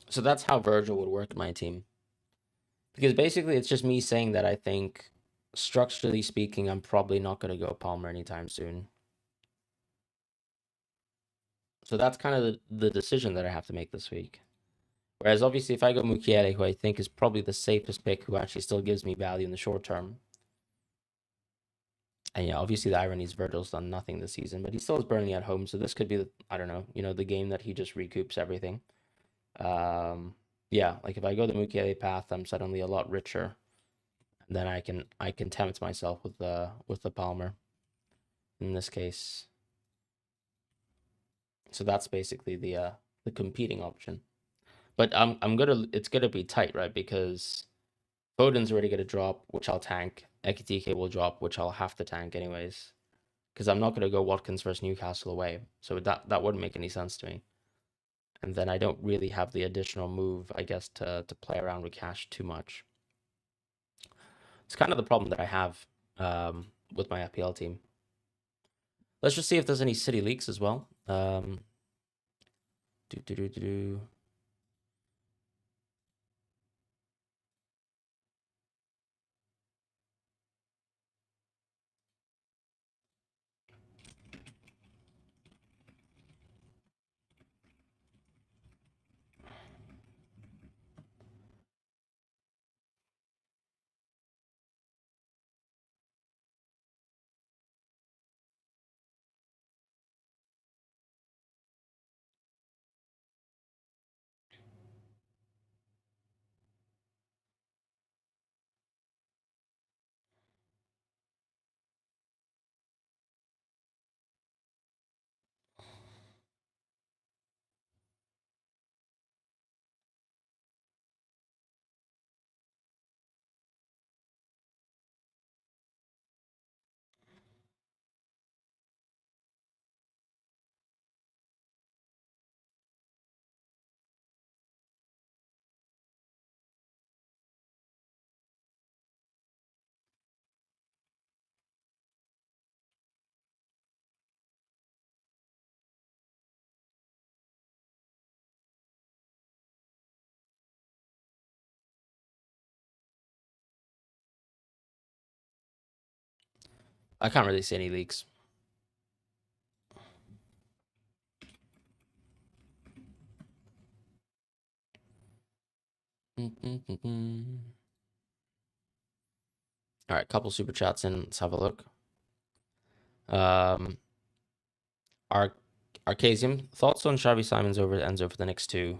So that's how Virgil would work in my team. Because basically it's just me saying that I think structurally speaking, I'm probably not gonna go Palmer anytime soon. So that's kind of the decision that I have to make this week. Whereas obviously if I go Mukiele, who I think is probably the safest pick, who actually still gives me value in the short term. And yeah, obviously the irony is Virgil's done nothing this season, but he still is Burnley at home. So this could be I don't know, the game that he just recoups everything. Yeah, like if I go the Mukiele path, I'm suddenly a lot richer. And then I can tempt myself with the Palmer in this case. So that's basically the competing option. But it's gonna be tight, right? Because Foden's already gonna drop, which I'll tank. Ekitike will drop, which I'll have to tank anyways. Because I'm not gonna go Watkins versus Newcastle away. So that wouldn't make any sense to me. And then I don't really have the additional move, I guess, to play around with cash too much. It's kind of the problem that I have with my FPL team. Let's just see if there's any city leaks as well. Do do do do do. I can't really see any leaks. All right, couple super chats in. Let's have a look. Arcasium, thoughts on Xavi Simons over Enzo for the next two?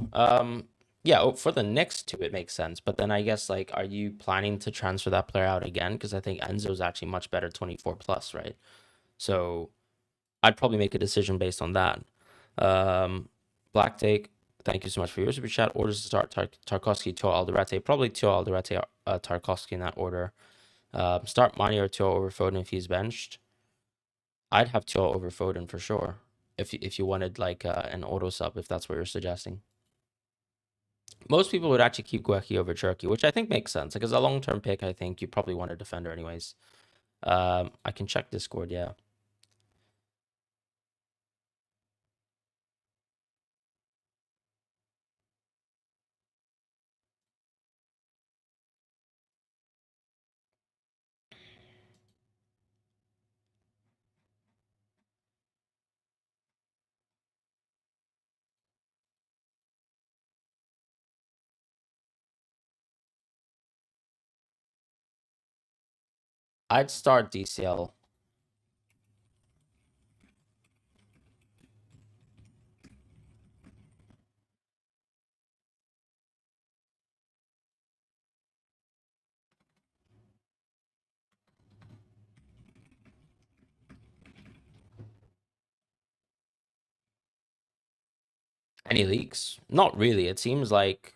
Yeah, for the next two, it makes sense. But then I guess, like, are you planning to transfer that player out again? Because I think Enzo's actually much better 24 plus, right? So I'd probably make a decision based on that. Black Take, thank you so much for your super chat. Orders to start Tarkowski, Teo Alderete. Probably Teo Alderete, Tarkowski in that order. Start Mani or Teo over Foden if he's benched. I'd have Teo over Foden for sure. If you wanted like an auto sub, if that's what you're suggesting. Most people would actually keep Guecki over Cherky, which I think makes sense. Like as a long-term pick, I think you probably want a defender anyways. I can check Discord, yeah. I'd start DCL. Any leaks? Not really. It seems like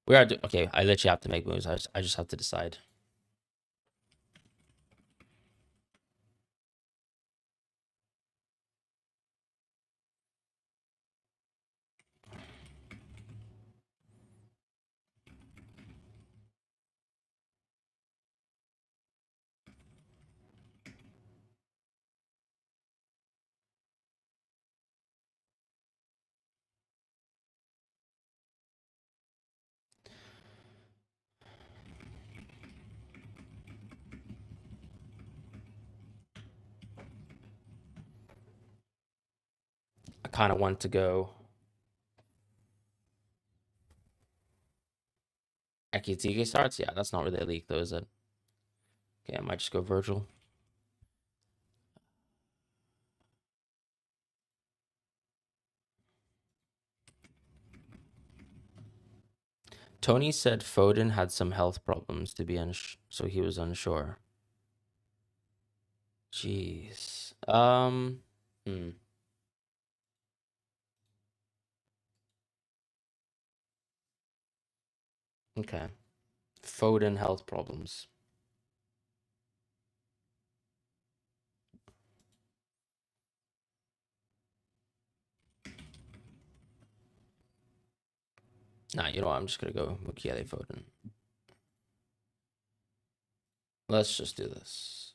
we are. Okay, I literally have to make moves. I just have to decide. I kind of want to go Ekitike starts. Yeah, that's not really a leak though, is it? Okay, I might just go Virgil. Tony said Foden had some health problems to be so he was unsure. Jeez. Okay. Foden health problems. Nah, you know what? I'm just gonna go Mukiele Foden. Let's just do this.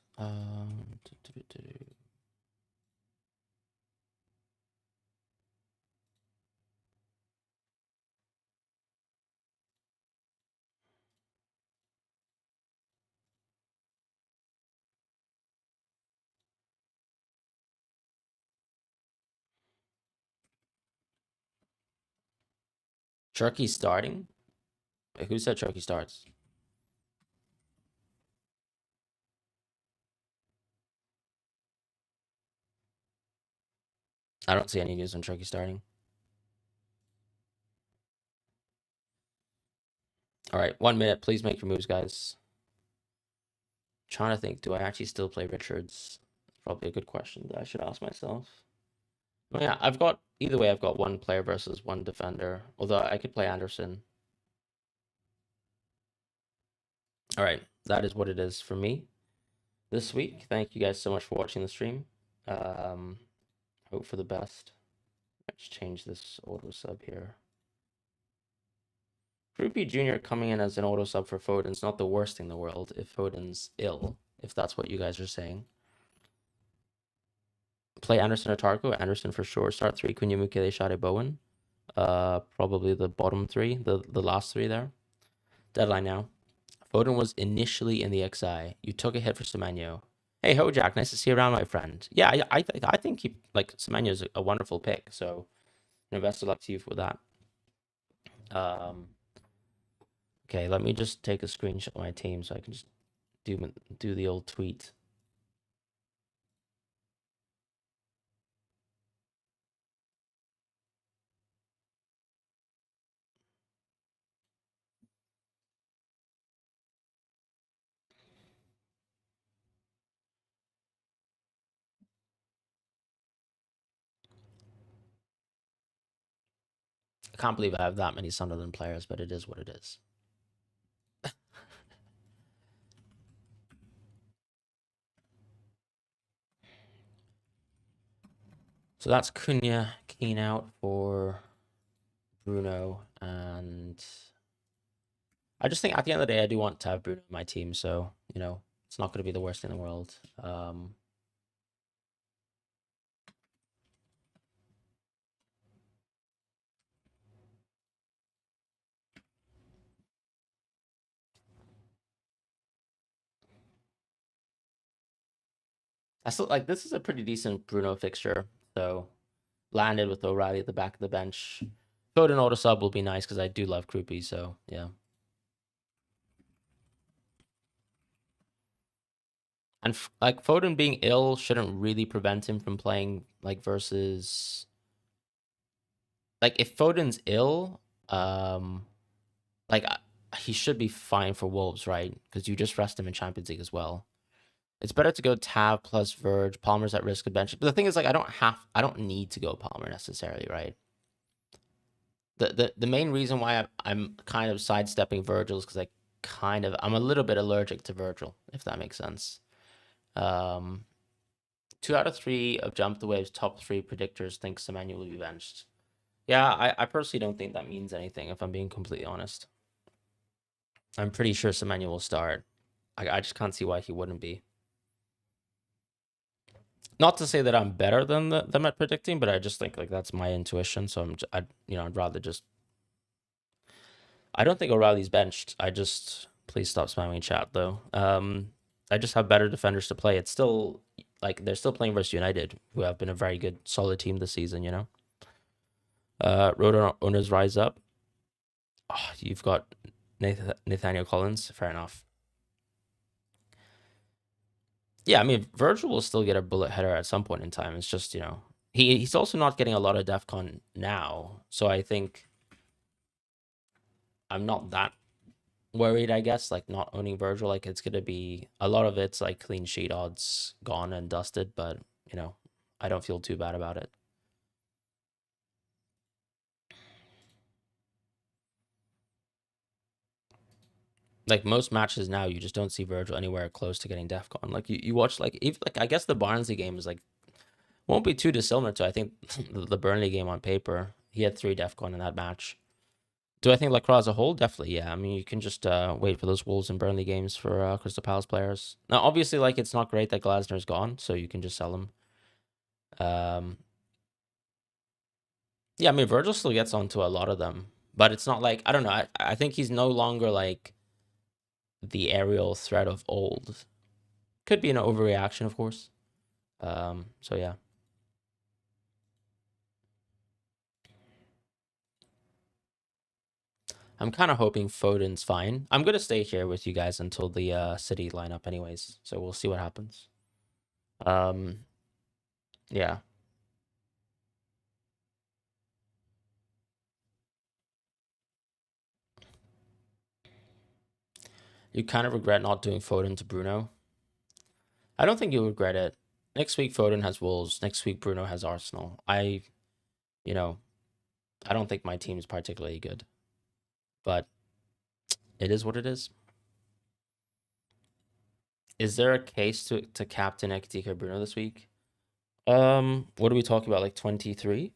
Cherky starting? Wait, who said Cherky starts? I don't see any news on Cherky starting. All right, 1 minute. Please make your moves, guys. Trying to think, do I actually still play Richards? Probably a good question that I should ask myself. Oh, yeah, I've got either way. I've got one player versus one defender. Although I could play Anderson. All right, that is what it is for me this week. Thank you guys so much for watching the stream. Hope for the best. Let's change this auto sub here. Groupie Jr. coming in as an auto sub for Foden's not the worst thing in the world if Foden's ill, if that's what you guys are saying. Play Anderson or Tarko. Anderson for sure. Start 3. Cunha, Mukele, Shade, Bowen. Probably the bottom 3, the last 3 there. Deadline now. Foden was initially in the XI. You took a hit for Semenyo. Hey, Hojack, nice to see you around, my friend. Yeah, I think he Semenyo is a wonderful pick. So, best of luck to you for that. Okay, let me just take a screenshot of my team so I can just do the old tweet. I can't believe I have that many Sunderland players, but it is what it is. So that's Cunha, Keane out for Bruno, and I just think at the end of the day, I do want to have Bruno in my team, so, it's not going to be the worst in the world. I still like this is a pretty decent Bruno fixture, so landed with O'Reilly at the back of the bench. Foden auto sub will be nice because I do love Krupi, so yeah. And like Foden being ill shouldn't really prevent him from playing versus if Foden's ill, like he should be fine for Wolves, right? Because you just rest him in Champions League as well. It's better to go Tav plus Verge. Palmer's at risk of bench. But the thing is, I don't need to go Palmer necessarily, right? The main reason why I'm kind of sidestepping Virgil is because I'm a little bit allergic to Virgil, if that makes sense. 2 out of 3 of Jump the Wave's top 3 predictors think Semenyo will be benched. Yeah, I personally don't think that means anything, if I'm being completely honest. I'm pretty sure Semenyo will start. I just can't see why he wouldn't be. Not to say that I'm better than them at predicting, but I just think that's my intuition. So I'd rather just. I don't think O'Reilly's benched. Please stop spamming chat though. I just have better defenders to play. It's still they're still playing versus United, who have been a very good, solid team this season. Road owners rise up. Oh, you've got Nathaniel Collins. Fair enough. Yeah, I mean, Virgil will still get a bullet header at some point in time. It's just, he's also not getting a lot of DEFCON now. So I think I'm not that worried, I guess, not owning Virgil. It's going to be a lot of it's clean sheet odds gone and dusted, but, I don't feel too bad about it. Most matches now, you just don't see Virgil anywhere close to getting DEFCON. You watch, even, I guess the Barnsley game is won't be too dissimilar to, I think, the Burnley game on paper. He had 3 DEFCON in that match. Do I think Lacroix as a whole? Definitely, yeah. I mean, you can just wait for those Wolves and Burnley games for Crystal Palace players. Now, obviously, it's not great that Glasner's gone, so you can just sell him. Yeah, I mean, Virgil still gets onto a lot of them, but it's not I don't know. I think he's no longer the aerial threat of old. Could be an overreaction, of course. So yeah. I'm kind of hoping Foden's fine. I'm gonna stay here with you guys until the City lineup, anyways. So we'll see what happens. Um, yeah. You kind of regret not doing Foden to Bruno. I don't think you'll regret it. Next week Foden has Wolves. Next week Bruno has Arsenal. You know, I don't think my team is particularly good, but it is what it is. Is there a case to captain Ekitike Bruno this week? What are we talking about? Like 23?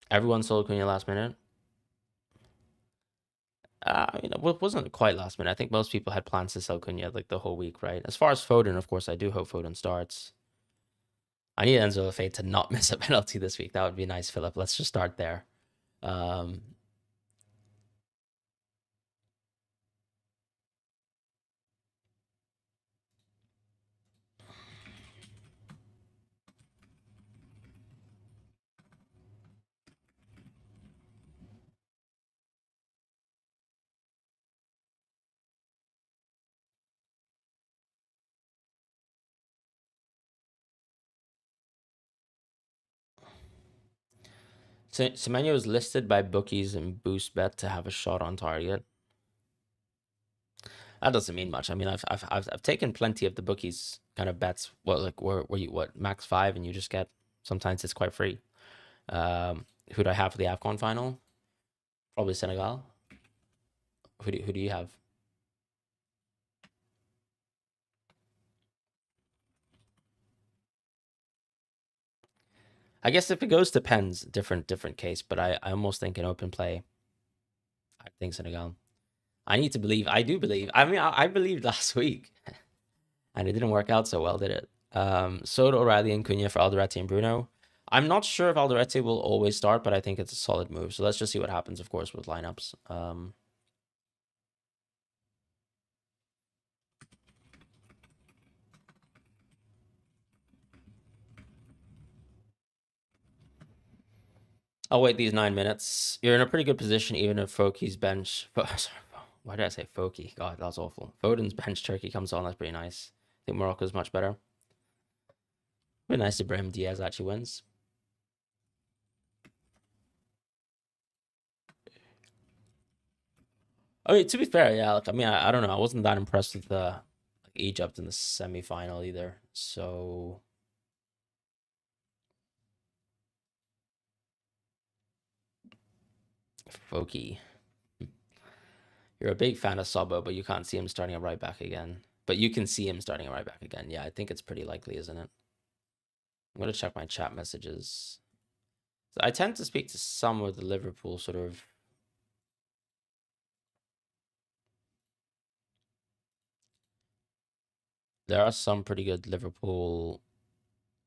Everyone sold Cunha last minute. It wasn't quite last minute. I think most people had plans to sell Cunha like the whole week, right? As far as Foden, of course, I do hope Foden starts. I need Enzo Lafay to not miss a penalty this week. That would be nice, Philip. Let's just start there. Semenyo is listed by bookies and boost bet to have a shot on target. That doesn't mean much. I mean, I've taken plenty of the bookies kind of bets. Where you max 5 and you just get, sometimes it's quite free. Who do I have for the AFCON final? Probably Senegal. Who do you have? I guess if it goes to pens, different case. But I almost think in open play, I think Senegal. I need to believe. I do believe. I mean, I believed last week, and it didn't work out so well, did it? Soto, O'Reilly, and Cunha for Alderete and Bruno. I'm not sure if Alderete will always start, but I think it's a solid move. So let's just see what happens, of course, with lineups. I'll wait these 9 minutes. You're in a pretty good position, even if Foki's bench. Sorry, why did I say Foki? God, that's awful. Foden's bench Turkey comes on. That's pretty nice. I think Morocco's much better. Be nice if Brahim Diaz actually wins. I mean, to be fair, yeah. Like, I mean, I don't know. I wasn't that impressed with Egypt in the semi-final either. So Foki, you're a big fan of Sabo, but you can't see him starting at right back again. But you can see him starting at right back again. Yeah, I think it's pretty likely, isn't it? I'm gonna check my chat messages. I tend to speak to some of the Liverpool sort of. There are some pretty good Liverpool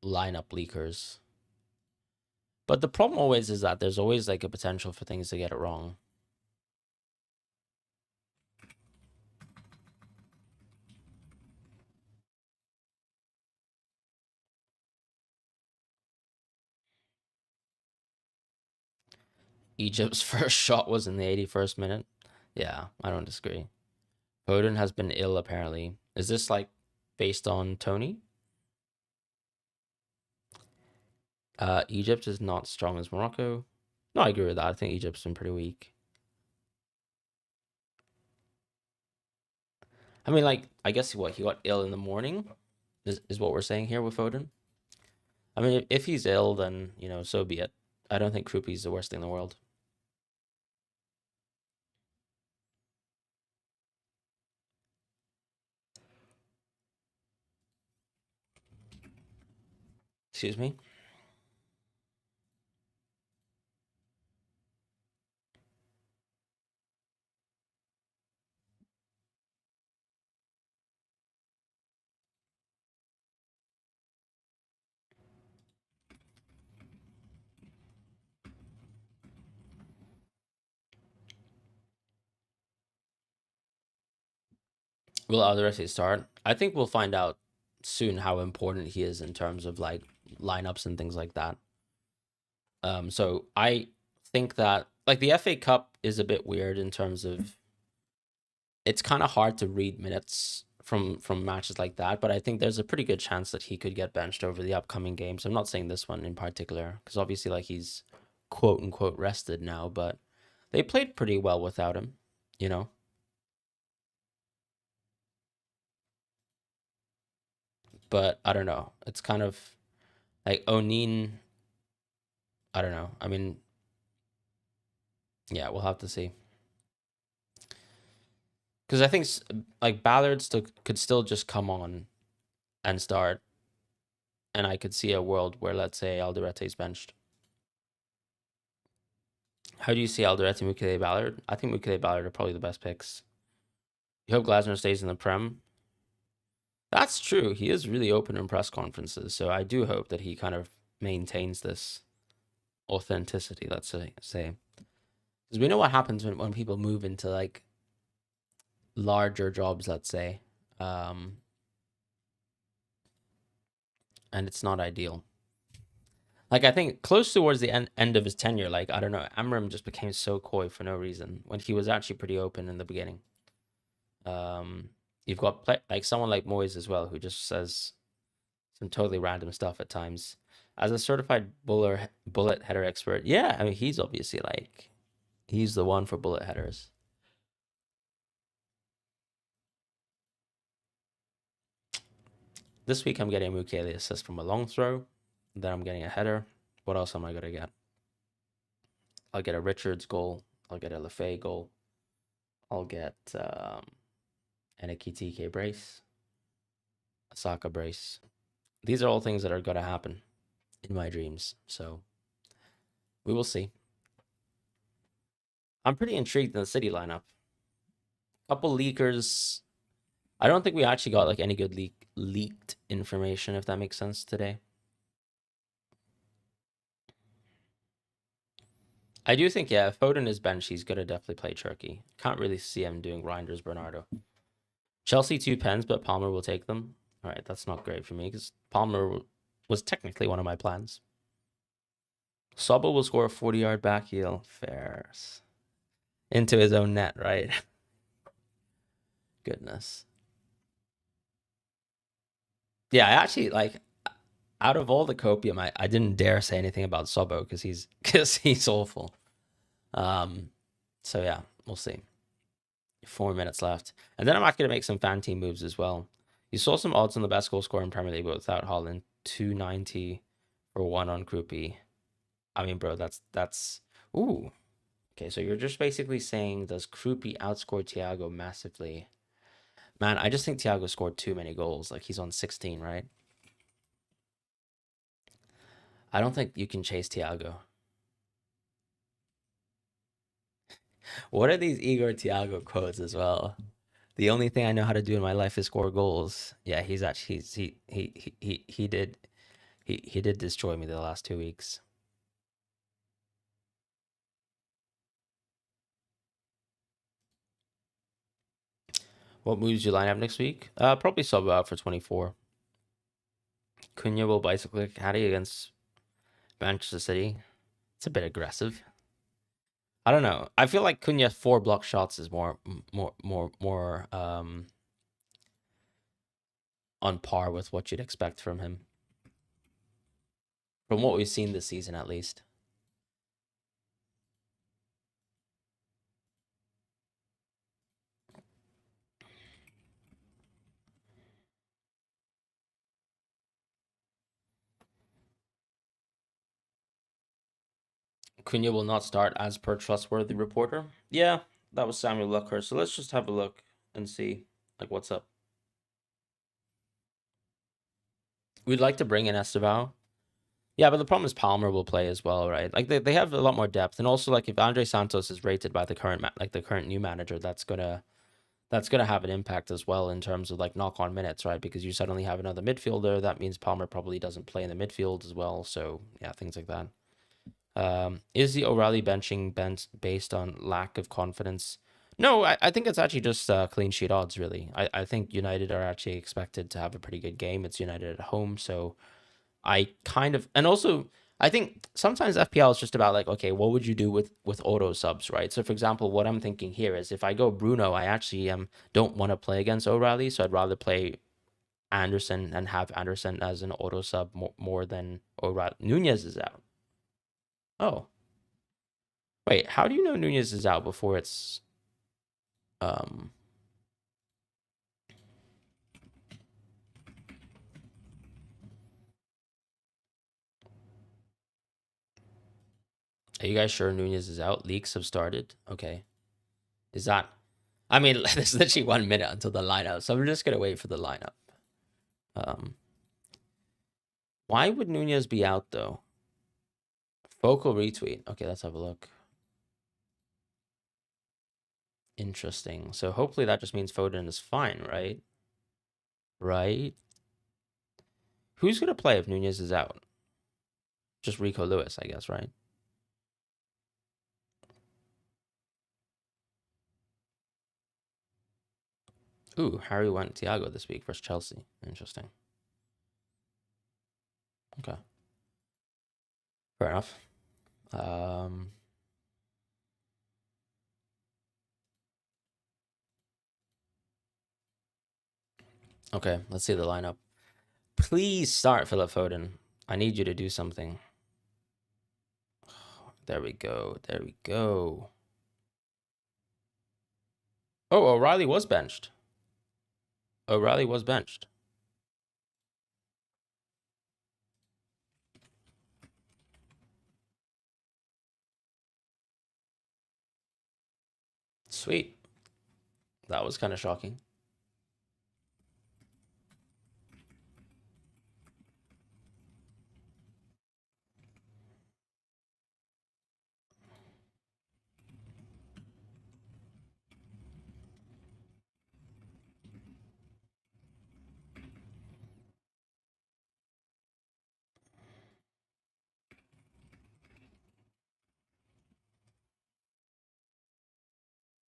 lineup leakers. But the problem always is that there's always like a potential for things to get it wrong. Egypt's first shot was in the 81st minute. Yeah, I don't disagree. Foden has been ill apparently. Is this like based on Tony? Egypt is not strong as Morocco. No, I agree with that. I think Egypt's been pretty weak. I mean, like, I guess he got ill in the morning is what we're saying here with Foden. I mean, if he's ill, then, so be it. I don't think Krupi's the worst thing in the world. Excuse me? Will Alderete start? I think we'll find out soon how important he is in terms of like lineups and things like that. So I think that like the FA Cup is a bit weird in terms of it's kind of hard to read minutes from matches like that, but I think there's a pretty good chance that he could get benched over the upcoming games. I'm not saying this one in particular because obviously like he's quote unquote rested now, but they played pretty well without him, you know. But I don't know. It's kind of like O'Neill. I don't know. I mean, yeah, we'll have to see. Because I think like Ballard still could still just come on and start, and I could see a world where let's say Alderete is benched. How do you see Alderete, Mukele, Ballard? I think Mukele, Ballard are probably the best picks. You hope Glasner stays in the Prem. That's true. He is really open in press conferences, so I do hope that he kind of maintains this authenticity. Let's say, because we know what happens when people move into like larger jobs, let's say, and it's not ideal. Like I think close towards the end of his tenure, like I don't know, Amram just became so coy for no reason when he was actually pretty open in the beginning. You've got like someone like Moyes as well, who just says some totally random stuff at times. As a certified bullet header expert, yeah, I mean he's obviously like he's the one for bullet headers. This week I'm getting a Mukele assist from a long throw. Then I'm getting a header. What else am I gonna get? I'll get a Richards goal. I'll get a Lefay goal. I'll get an Ekitike brace, a Saka brace. These are all things that are gonna happen in my dreams. So we will see. I'm pretty intrigued in the City lineup. Couple leakers. I don't think we actually got like any good leaked information, if that makes sense today. I do think, yeah, if Foden is bench, he's gonna definitely play Turkey. Can't really see him doing Reinders Bernardo. Chelsea 2 pens, but Palmer will take them. All right, that's not great for me because Palmer was technically one of my plans. Sobel will score a 40-yard back heel. Fairs. Into his own net, right? Goodness. Yeah, I actually like out of all the copium, I didn't dare say anything about Sobo because he's awful. So yeah, we'll see. 4 minutes left. And then I'm actually gonna make some fan team moves as well. You saw some odds on the best goal scorer in Premier League, but without Holland, 290 for 1 on Krupi. I mean, bro, that's ooh. Okay, so you're just basically saying, does Krupi outscore Thiago massively? Man, I just think Thiago scored too many goals. Like he's on 16, right? I don't think you can chase Thiago. What are these Igor Thiago quotes as well? The only thing I know how to do in my life is score goals. Yeah, he's actually he did destroy me the last 2 weeks. What moves you line up next week? Probably sub out for 24. Cunha will bicycle caddy against Manchester City. It's a bit aggressive. I don't know. I feel like Cunha 4 block shots is more on par with what you'd expect from him. From what we've seen this season, at least. Cunha will not start as per trustworthy reporter. Yeah, that was Samuel Luckhurst. So let's just have a look and see like what's up. We'd like to bring in Estevao. Yeah, but the problem is Palmer will play as well, right? Like they have a lot more depth, and also like if Andre Santos is rated by the current the current new manager, that's gonna have an impact as well in terms of like knock on minutes, right? Because you suddenly have another midfielder. That means Palmer probably doesn't play in the midfield as well. So yeah, things like that. Is the O'Reilly benching based on lack of confidence? No, I think it's actually just clean sheet odds, really. I think United are actually expected to have a pretty good game. It's United at home, so I kind of... And also, I think sometimes FPL is just about like, okay, what would you do with auto subs, right? So for example, what I'm thinking here is if I go Bruno, I actually don't want to play against O'Reilly, so I'd rather play Anderson and have Anderson as an auto sub more than O'Reilly. Nunez is out. Oh, wait, how do you know Nunez is out before it's um are you guys sure Nunez is out? Leaks have started. Okay. Is that I mean, there's literally 1 minute until the lineup, so I'm just gonna wait for the lineup. Why would Nunez be out though? Focal retweet. Okay, let's have a look. Interesting. So hopefully that just means Foden is fine, right? Right? Who's gonna play if Nunez is out? Just Rico Lewis, I guess, right? Ooh, Harry went Thiago this week versus Chelsea. Interesting. Okay. Fair enough. Okay, let's see the lineup. Please start Philip Foden. I need you to do something. There we go. There we go. Oh, O'Reilly was benched. O'Reilly was benched. Sweet. That was kind of shocking.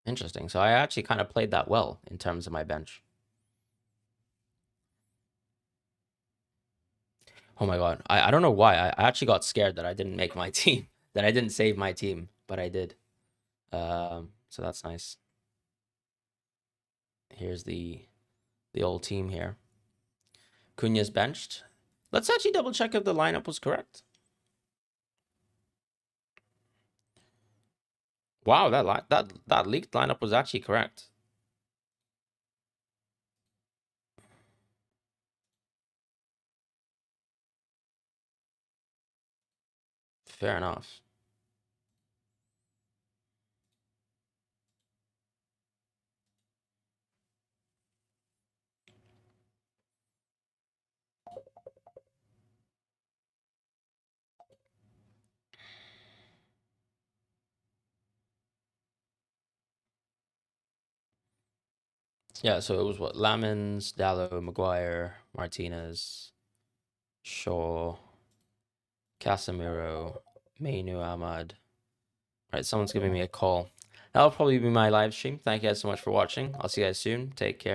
Interesting. So I actually kind of played that well in terms of my bench. Oh my god. I don't know why. I actually got scared that I didn't make my team, that I didn't save my team, but I did. So that's nice. Here's the old team here. Cunha's benched. Let's actually double check if the lineup was correct. Wow, that leaked lineup was actually correct. Fair enough. Yeah, so it was what? Lamens, Dallo, Maguire, Martinez, Shaw, Casemiro, Mainu Ahmad. All right, someone's giving me a call. That'll probably be my live stream. Thank you guys so much for watching. I'll see you guys soon. Take care.